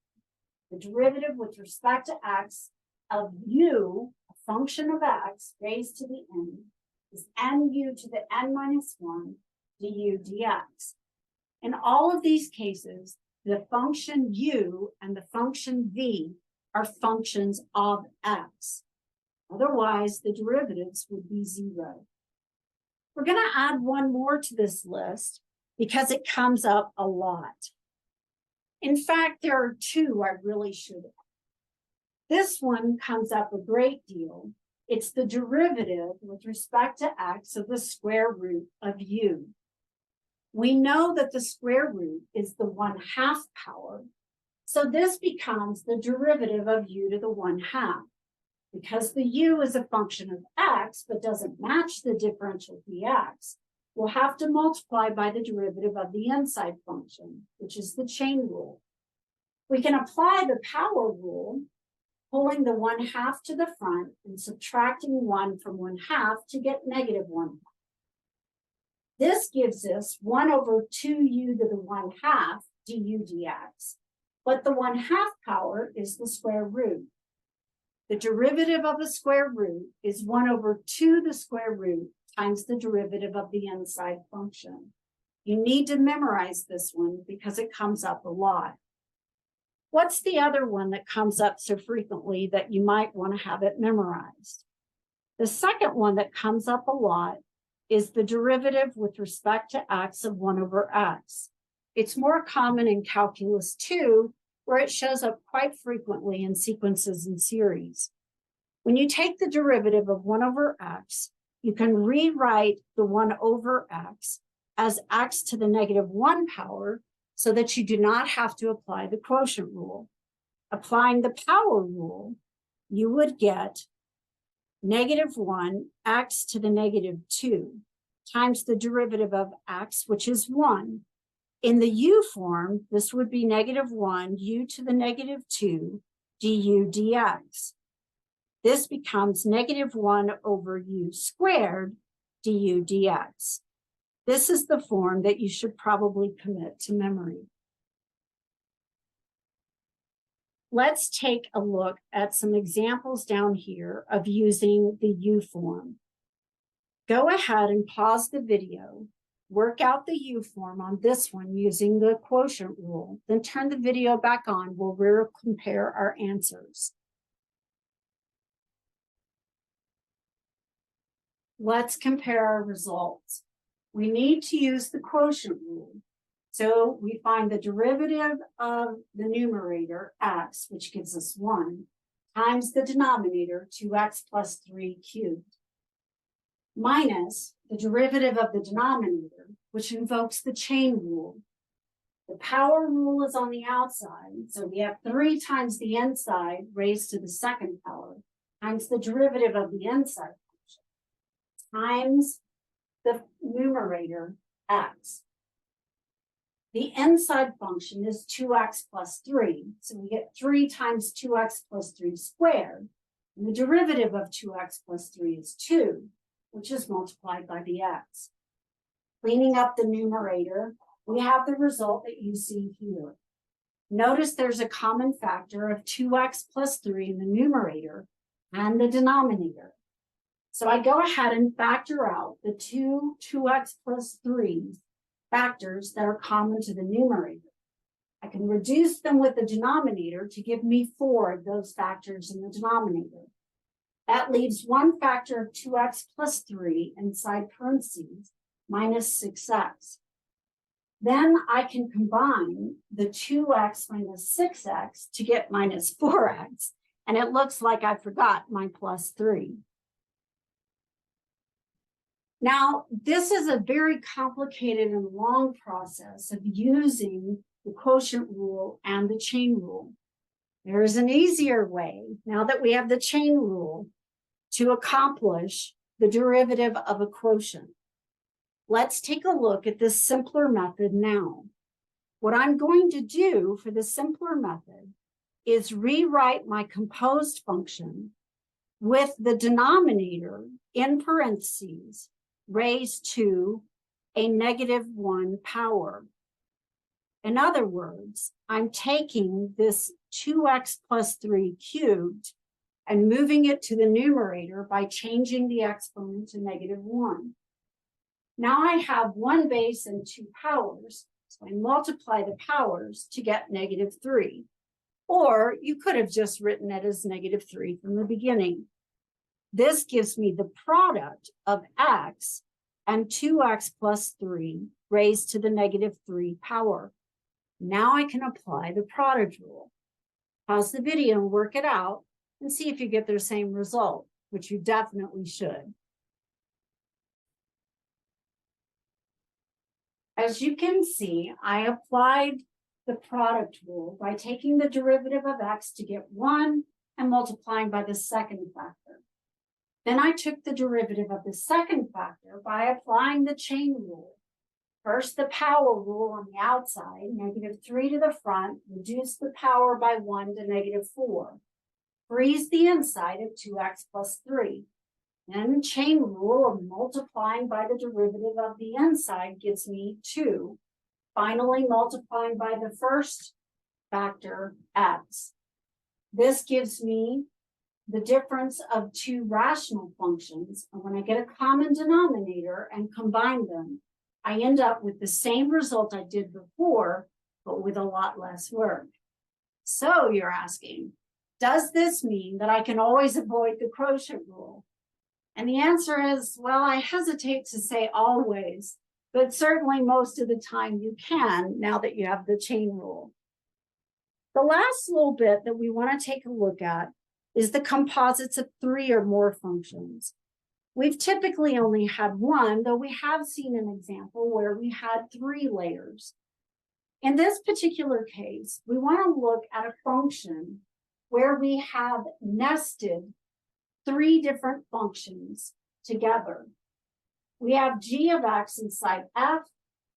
The derivative with respect to x of u, a function of x raised to the n, is nu to the n minus 1 du dx. In all of these cases, the function u and the function v are functions of x. Otherwise, the derivatives would be 0. We're going to add one more to this list because it comes up a lot. In fact, there are two I really should add. This one comes up a great deal. It's the derivative with respect to x of the square root of u. We know that the square root is the 1/2 power, so this becomes the derivative of u to the 1/2. Because the u is a function of x but doesn't match the differential dx, we'll have to multiply by the derivative of the inside function, which is the chain rule. We can apply the power rule, pulling the 1/2 to the front and subtracting 1 from 1/2 to get negative 1/2. This gives us 1 over 2u to the 1/2 du dx, but the 1/2 power is the square root. The derivative of a square root is 1 over 2 the square root times the derivative of the inside function. You need to memorize this one because it comes up a lot. What's the other one that comes up so frequently that you might want to have it memorized? The second one that comes up a lot is the derivative with respect to x of 1 over x. It's more common in calculus 2, where it shows up quite frequently in sequences and series. When you take the derivative of 1 over x, you can rewrite the 1 over x as x to the negative 1 power so that you do not have to apply the quotient rule. Applying the power rule, you would get negative 1 x to the negative 2 times the derivative of x, which is 1, In the u form, this would be -1 u to the -2 du dx. This becomes -1 over u squared du dx. This is the form that you should probably commit to memory. Let's take a look at some examples down here of using the u form. Go ahead and pause the video, work out the u form on this one using the quotient rule, then turn the video back on where we'll compare our answers. Let's compare our results. We need to use the quotient rule. So we find the derivative of the numerator, x, which gives us 1, times the denominator, 2x plus 3 cubed, minus the derivative of the denominator, which invokes the chain rule. The power rule is on the outside, so we have 3 times the inside raised to the second power, times the derivative of the inside function, times the numerator, x. The inside function is 2x plus 3, so we get 3 times 2x plus 3 squared, and the derivative of 2x plus 3 is 2, which is multiplied by the x. Cleaning up the numerator, we have the result that you see here. Notice there's a common factor of 2x plus 3 in the numerator and the denominator. So I go ahead and factor out the 2x plus 3 factors that are common to the numerator. I can reduce them with the denominator to give me 4 of those factors in the denominator. That leaves one factor of 2x plus 3 inside parentheses, minus 6x. Then I can combine the 2x minus 6x to get minus 4x, and it looks like I forgot my plus 3. Now, this is a very complicated and long process of using the quotient rule and the chain rule. There is an easier way, now that we have the chain rule, to accomplish the derivative of a quotient. Let's take a look at this simpler method now. What I'm going to do for the simpler method is rewrite my composed function with the denominator in parentheses raised to a -1 power. In other words, I'm taking this 2x plus 3 cubed and moving it to the numerator by changing the exponent to -1. Now I have 1 base and 2 powers, so I multiply the powers to get -3. Or you could have just written it as -3 from the beginning. This gives me the product of x and 2x plus 3 raised to the -3 power. Now I can apply the product rule. Pause the video and work it out and see if you get the same result, which you definitely should. As you can see, I applied the product rule by taking the derivative of x to get 1 and multiplying by the second factor. Then I took the derivative of the second factor by applying the chain rule. First, the power rule on the outside, -3 to the front, reduce the power by 1 to -4. Freeze the inside of 2x plus 3. Then the chain rule of multiplying by the derivative of the inside gives me 2. Finally, multiplying by the first factor, x. This gives me the difference of 2 rational functions. And when I get a common denominator and combine them, I end up with the same result I did before, but with a lot less work. So you're asking, does this mean that I can always avoid the quotient rule? And the answer is, well, I hesitate to say always, but certainly most of the time you can now that you have the chain rule. The last little bit that we want to take a look at is the composites of 3 or more functions. We've typically only had 1, though we have seen an example where we had 3 layers. In this particular case, we want to look at a function where we have nested 3 different functions together. We have g of x inside f,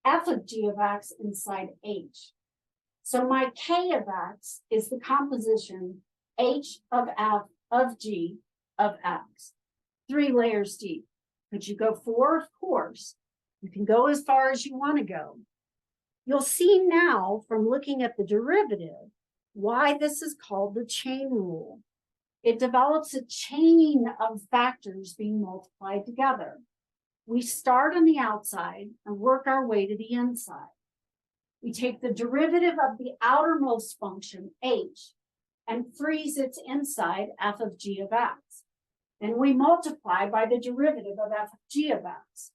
f of g of x inside h. So my k of x is the composition h of f of g of x, 3 layers deep. Could you go 4? Of course. You can go as far as you want to go. You'll see now from looking at the derivative why this is called the chain rule. It develops a chain of factors being multiplied together. We start on the outside and work our way to the inside. We take the derivative of the outermost function, h, and freeze its inside, f of g of x. And we multiply by the derivative of f of g of x.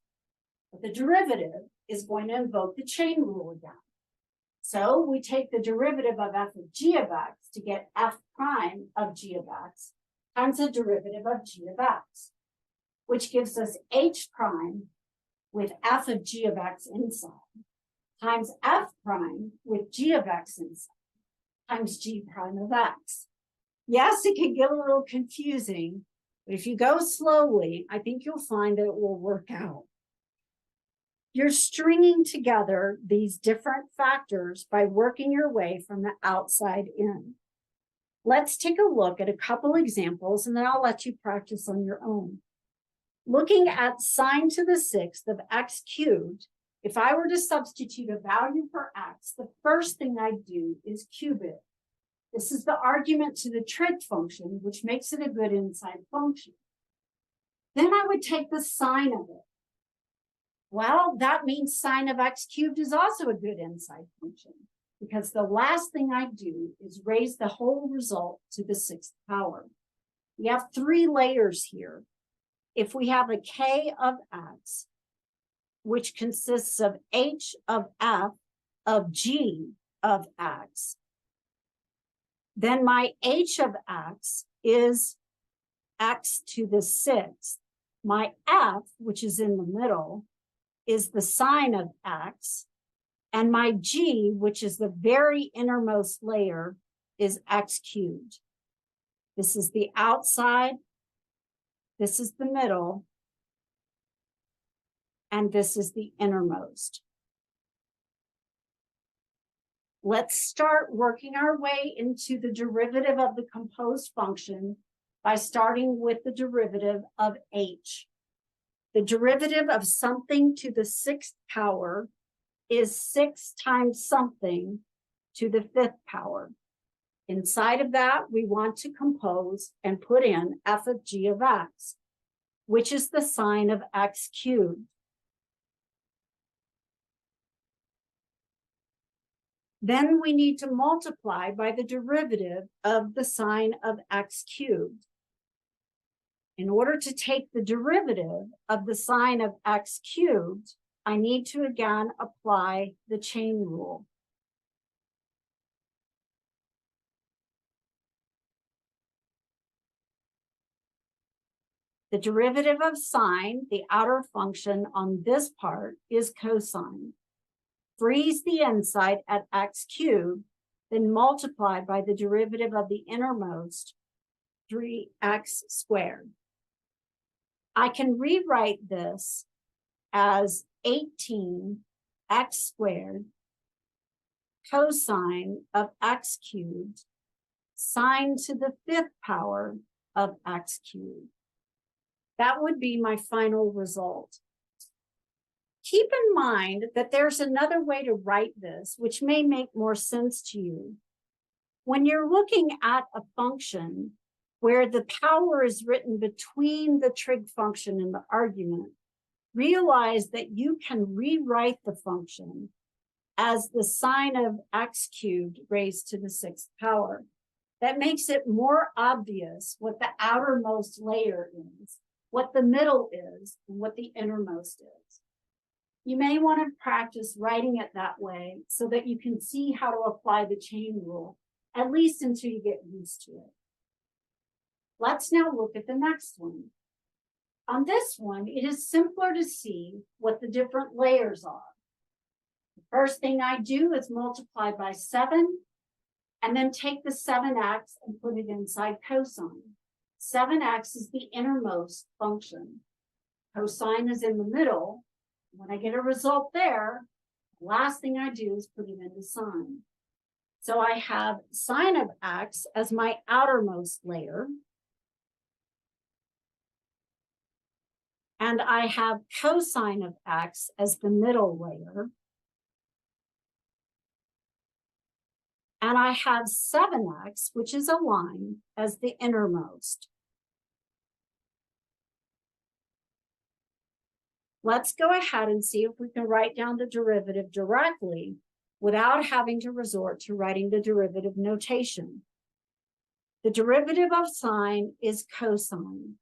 But the derivative is going to invoke the chain rule again. So we take the derivative of f of g of x to get f prime of g of x times the derivative of g of x, which gives us h prime with f of g of x inside times f prime with g of x inside times g prime of x. Yes, it can get a little confusing, but if you go slowly, I think you'll find that it will work out. You're stringing together these different factors by working your way from the outside in. Let's take a look at a couple examples, and then I'll let you practice on your own. Looking at sine to the 6th of x cubed, if I were to substitute a value for x, the first thing I'd do is cube it. This is the argument to the trig function, which makes it a good inside function. Then I would take the sine of it. Well, that means sine of x cubed is also a good inside function, because the last thing I do is raise the whole result to the 6th power. We have 3 layers here. If we have a k of x, which consists of h of f of g of x, then my h of x is x to the 6th. My f, which is in the middle, is the sine of x, and my g, which is the very innermost layer, is x cubed. This is the outside, this is the middle, and this is the innermost. Let's start working our way into the derivative of the composed function by starting with the derivative of h. The derivative of something to the 6th power is 6 times something to the 5th power. Inside of that, we want to compose and put in f of g of x, which is the sine of x cubed. Then we need to multiply by the derivative of the sine of x cubed. In order to take the derivative of the sine of x cubed, I need to again apply the chain rule. The derivative of sine, the outer function on this part, is cosine. Freeze the inside at x cubed, then multiply by the derivative of the innermost, 3x squared. I can rewrite this as 18x squared cosine of x cubed sine to the 5th power of x cubed. That would be my final result. Keep in mind that there's another way to write this, which may make more sense to you. When you're looking at a function where the power is written between the trig function and the argument, realize that you can rewrite the function as the sine of x cubed raised to the 6th power. That makes it more obvious what the outermost layer is, what the middle is, and what the innermost is. You may want to practice writing it that way so that you can see how to apply the chain rule, at least until you get used to it. Let's now look at the next one. On this one, it is simpler to see what the different layers are. The first thing I do is multiply by 7, and then take the 7x and put it inside cosine. 7x is the innermost function. Cosine is in the middle. When I get a result there, Last thing I do is put it into sine. So I have sine of x as my outermost layer. And I have cosine of x as the middle layer. And I have 7x, which is a line, as the innermost. Let's go ahead and see if we can write down the derivative directly without having to resort to writing the derivative notation. The derivative of sine is cosine.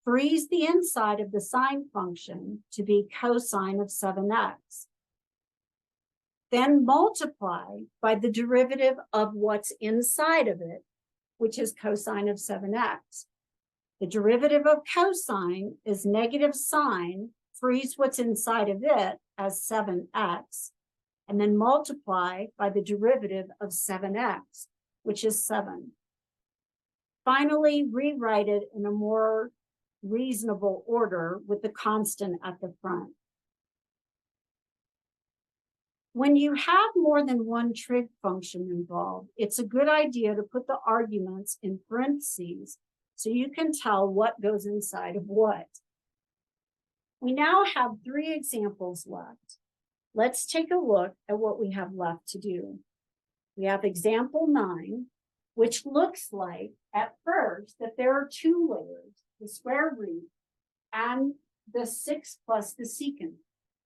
Freeze the inside of the sine function to be cosine of 7x. Then multiply by the derivative of what's inside of it, which is cosine of 7x. The derivative of cosine is negative sine. Freeze what's inside of it as 7x, and then multiply by the derivative of 7x, which is 7. Finally, rewrite it in a more reasonable order with the constant at the front. When you have more than one trig function involved, it's a good idea to put the arguments in parentheses so you can tell what goes inside of what. We now have 3 examples left. Let's take a look at what we have left to do. We have example 9, which looks like at first that there are 2 layers, the square root and the 6 plus the secant.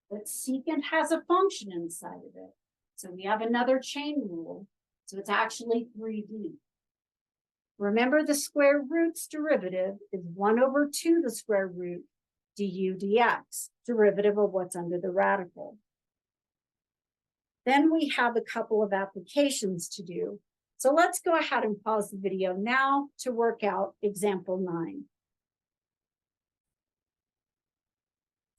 But secant has a function inside of it. So we have another chain rule. So it's actually 3D. Remember, the square root's derivative is 1 over 2 the square root du dx, derivative of what's under the radical. Then we have a couple of applications to do. So let's go ahead and pause the video now to work out example 9.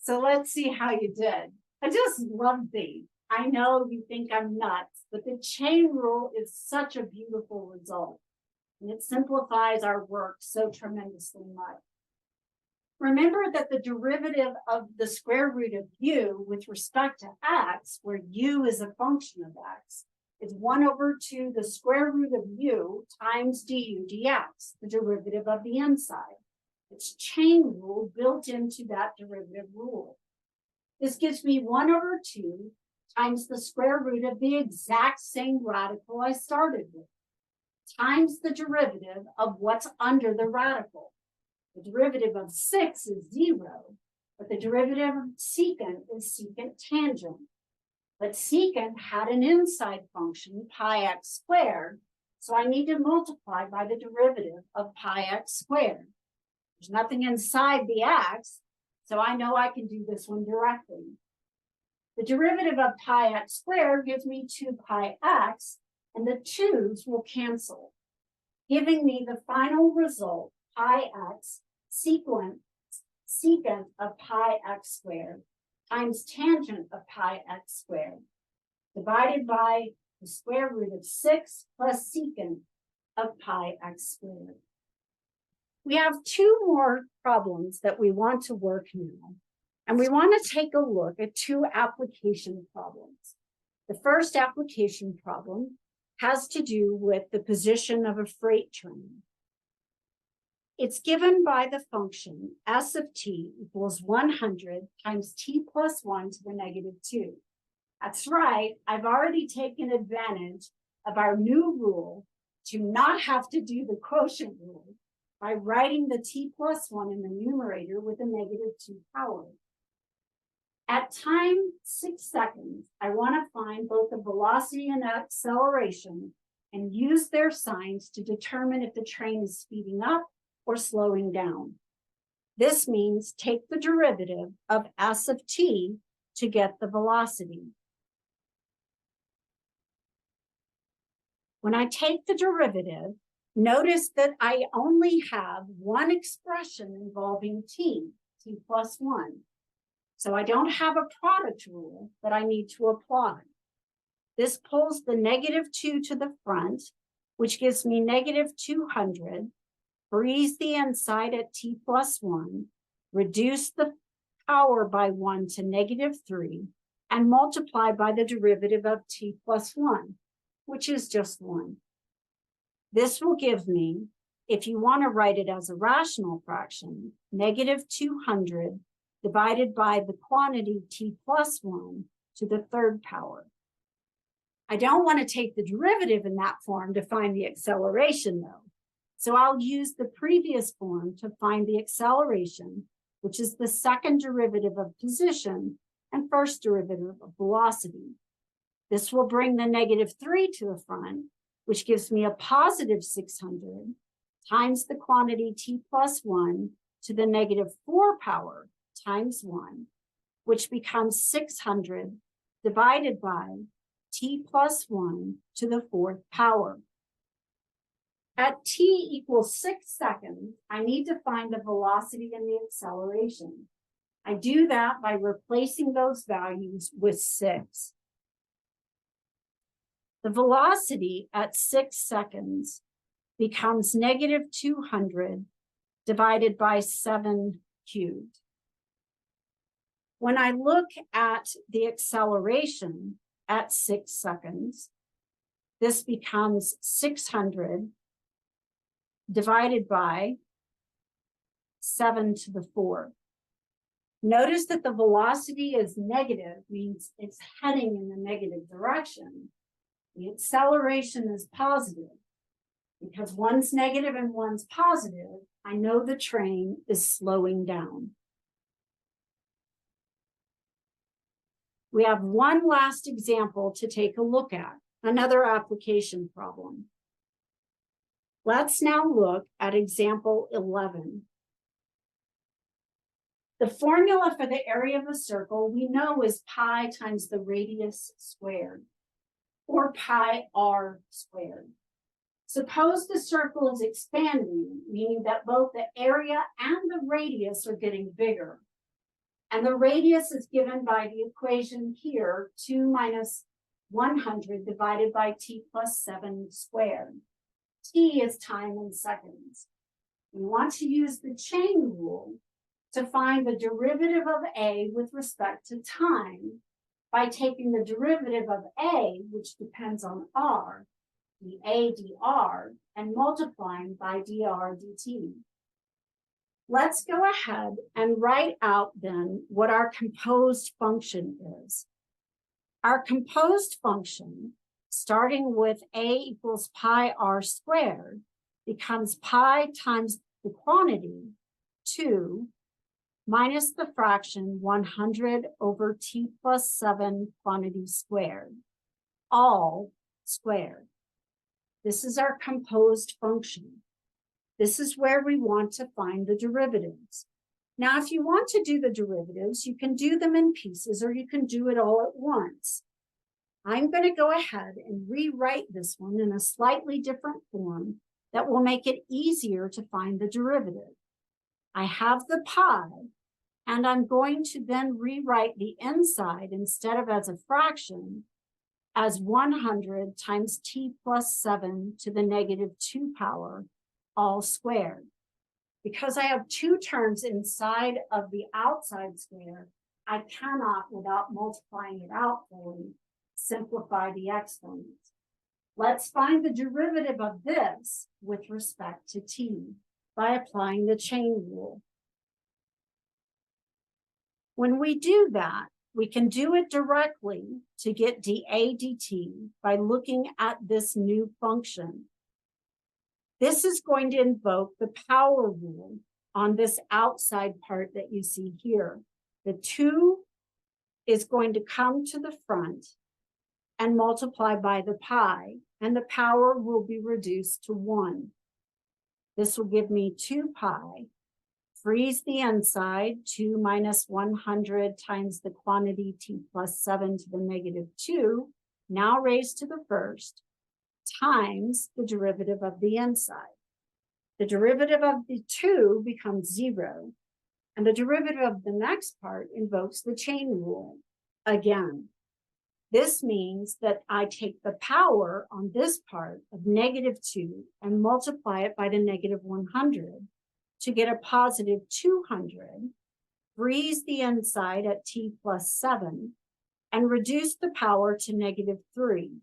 So let's see how you did. I just love these. I know you think I'm nuts, but the chain rule is such a beautiful result. And it simplifies our work so tremendously much. Remember that the derivative of the square root of u with respect to x, where u is a function of x, is 1 over 2 the square root of u times du dx, the derivative of the inside. It's chain rule built into that derivative rule. This gives me 1 over 2 times the square root of the exact same radical I started with, times the derivative of what's under the radical. The derivative of 6 is 0, but the derivative of secant is secant tangent. But secant had an inside function, pi x squared, so I need to multiply by the derivative of pi x squared. There's nothing inside the x, so I know I can do this one directly. The derivative of pi x squared gives me 2 pi x, and the 2's will cancel, giving me the final result, pi x secant of pi x squared times tangent of pi x squared, divided by the square root of 6 plus secant of pi x squared. We have 2 more problems that we want to work now, and we want to take a look at 2 application problems. The first application problem has to do with the position of a freight train. It's given by the function s of t equals 100 times t plus 1 to the negative 2. That's right, I've already taken advantage of our new rule to not have to do the quotient rule by writing the t plus 1 in the numerator with a negative 2 power. At time 6 seconds, I want to find both the velocity and acceleration and use their signs to determine if the train is speeding up or slowing down. This means take the derivative of s of t to get the velocity. When I take the derivative, notice that I only have one expression involving t plus 1. So I don't have a product rule that I need to apply. This pulls the negative 2 to the front, which gives me negative 200. Freeze the inside at t plus 1, reduce the power by 1 to negative 3, and multiply by the derivative of t plus 1, which is just 1. This will give me, if you want to write it as a rational fraction, negative 200 divided by the quantity t plus 1 to the third power. I don't want to take the derivative in that form to find the acceleration, though. So I'll use the previous form to find the acceleration, which is the second derivative of position and first derivative of velocity. This will bring the negative 3 to the front, which gives me a positive 600 times the quantity t plus 1 to the negative 4 power times 1, which becomes 600 divided by t plus 1 to the fourth power. At t equals 6 seconds, I need to find the velocity and the acceleration. I do that by replacing those values with 6. The velocity at 6 seconds becomes negative 200 divided by 7 cubed. When I look at the acceleration at 6 seconds, this becomes 600 divided by 7 to the 4th. Notice that the velocity is negative, means it's heading in the negative direction. The acceleration is positive. Because one's negative and one's positive, I know the train is slowing down. We have one last example to take a look at, another application problem. Let's now look at example 11. The formula for the area of a circle we know is pi times the radius squared, or pi r squared. Suppose the circle is expanding, meaning that both the area and the radius are getting bigger. And the radius is given by the equation here, 2 minus 100 divided by t plus 7 squared. T is time in seconds. We want to use the chain rule to find the derivative of a with respect to time by taking the derivative of a, which depends on r, dA dr, and multiplying by dr dt. Let's go ahead and write out then what our composed function is. Our composed function, starting with a equals pi r squared, becomes pi times the quantity 2 minus the fraction 100 over t plus 7 quantity squared, all squared. This is our composed function. This is where we want to find the derivatives. Now, if you want to do the derivatives, you can do them in pieces or you can do it all at once. I'm going to go ahead and rewrite this one in a slightly different form that will make it easier to find the derivative. I have the pi, and I'm going to then rewrite the inside instead of as a fraction as 100 times t plus 7 to the negative 2 power, all squared. Because I have two terms inside of the outside square, I cannot, without multiplying it out fully, simplify the exponents. Let's find the derivative of this with respect to t by applying the chain rule. When we do that, we can do it directly to get dA dt by looking at this new function. This is going to invoke the power rule on this outside part that you see here. The 2 is going to come to the front and multiply by the pi, and the power will be reduced to 1. This will give me 2 pi. Freeze the inside, 2 minus 100 times the quantity t plus 7 to the negative 2, now raised to the first, times the derivative of the inside. The derivative of the 2 becomes 0, and the derivative of the next part invokes the chain rule again. This means that I take the power on this part of negative 2 and multiply it by the negative 100 to get a positive 200, freeze the inside at t plus 7, and reduce the power to -3.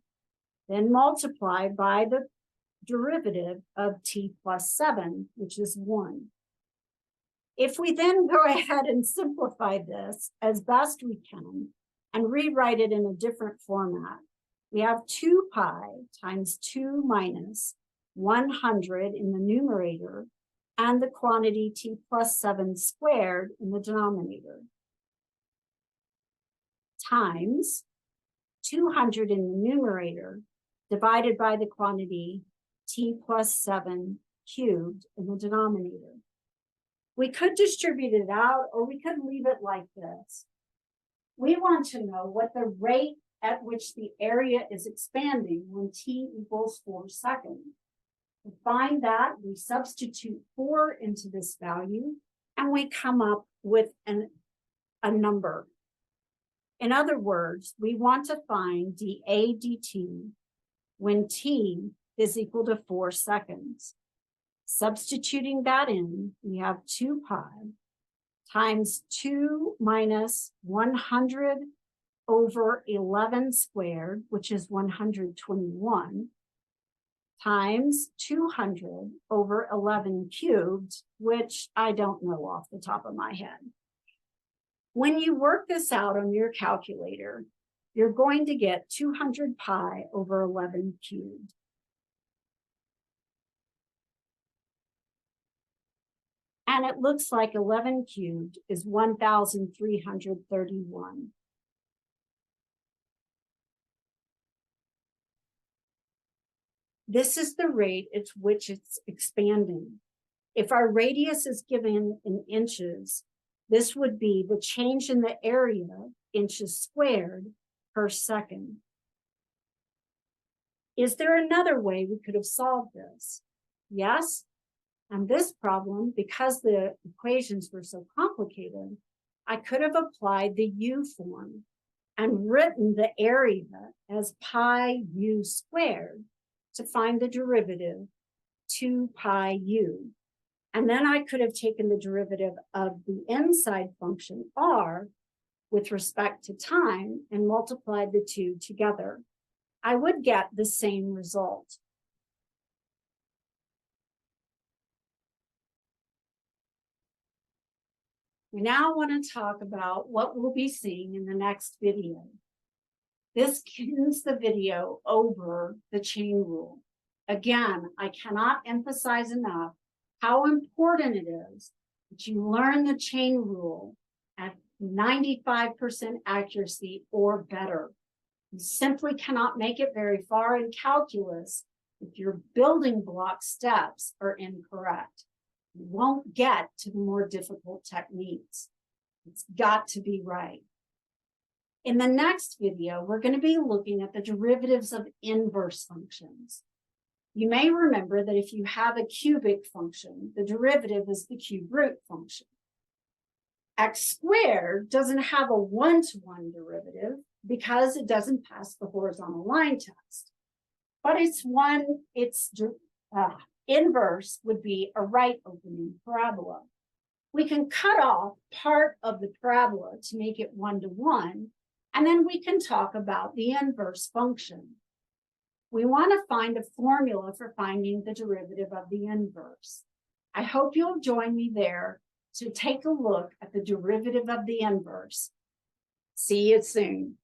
Then multiply by the derivative of t plus 7, which is 1. If we then go ahead and simplify this as best we can and rewrite it in a different format, we have 2 pi times 2 minus 100 in the numerator and the quantity t plus 7 squared in the denominator, times 200 in the numerator divided by the quantity t plus 7 cubed in the denominator. We could distribute it out, or we could leave it like this. We want to know what the rate at which the area is expanding when t equals 4 seconds. To find that, we substitute 4 into this value, and we come up with a number. In other words, we want to find dA dt when t is equal to 4 seconds. Substituting that in, we have 2 pi times 2 minus 100 over 11 squared, which is 121, times 200 over 11 cubed, which I don't know off the top of my head. When you work this out on your calculator, you're going to get 200 pi over 11 cubed. And it looks like 11 cubed is 1,331. This is the rate at which it's expanding. If our radius is given in inches, this would be the change in the area, inches squared, per second. Is there another way we could have solved this? Yes. And this problem, because the equations were so complicated, I could have applied the u form and written the area as pi u squared to find the derivative 2 pi u. And then I could have taken the derivative of the inside function r with respect to time and multiplied the two together. I would get the same result. We now want to talk about what we'll be seeing in the next video. This ends the video over the chain rule. Again, I cannot emphasize enough how important it is that you learn the chain rule at 95% accuracy or better. You simply cannot make it very far in calculus if your building block steps are incorrect. You won't get to the more difficult techniques. It's got to be right. In the next video, we're going to be looking at the derivatives of inverse functions. You may remember that if you have a cubic function, the derivative is the cube root function. X squared doesn't have a one-to-one derivative because it doesn't pass the horizontal line test. But its inverse would be a right opening parabola. We can cut off part of the parabola to make it one-to-one, and then we can talk about the inverse function. We want to find a formula for finding the derivative of the inverse. I hope you'll join me there to take a look at the derivative of the inverse. See you soon.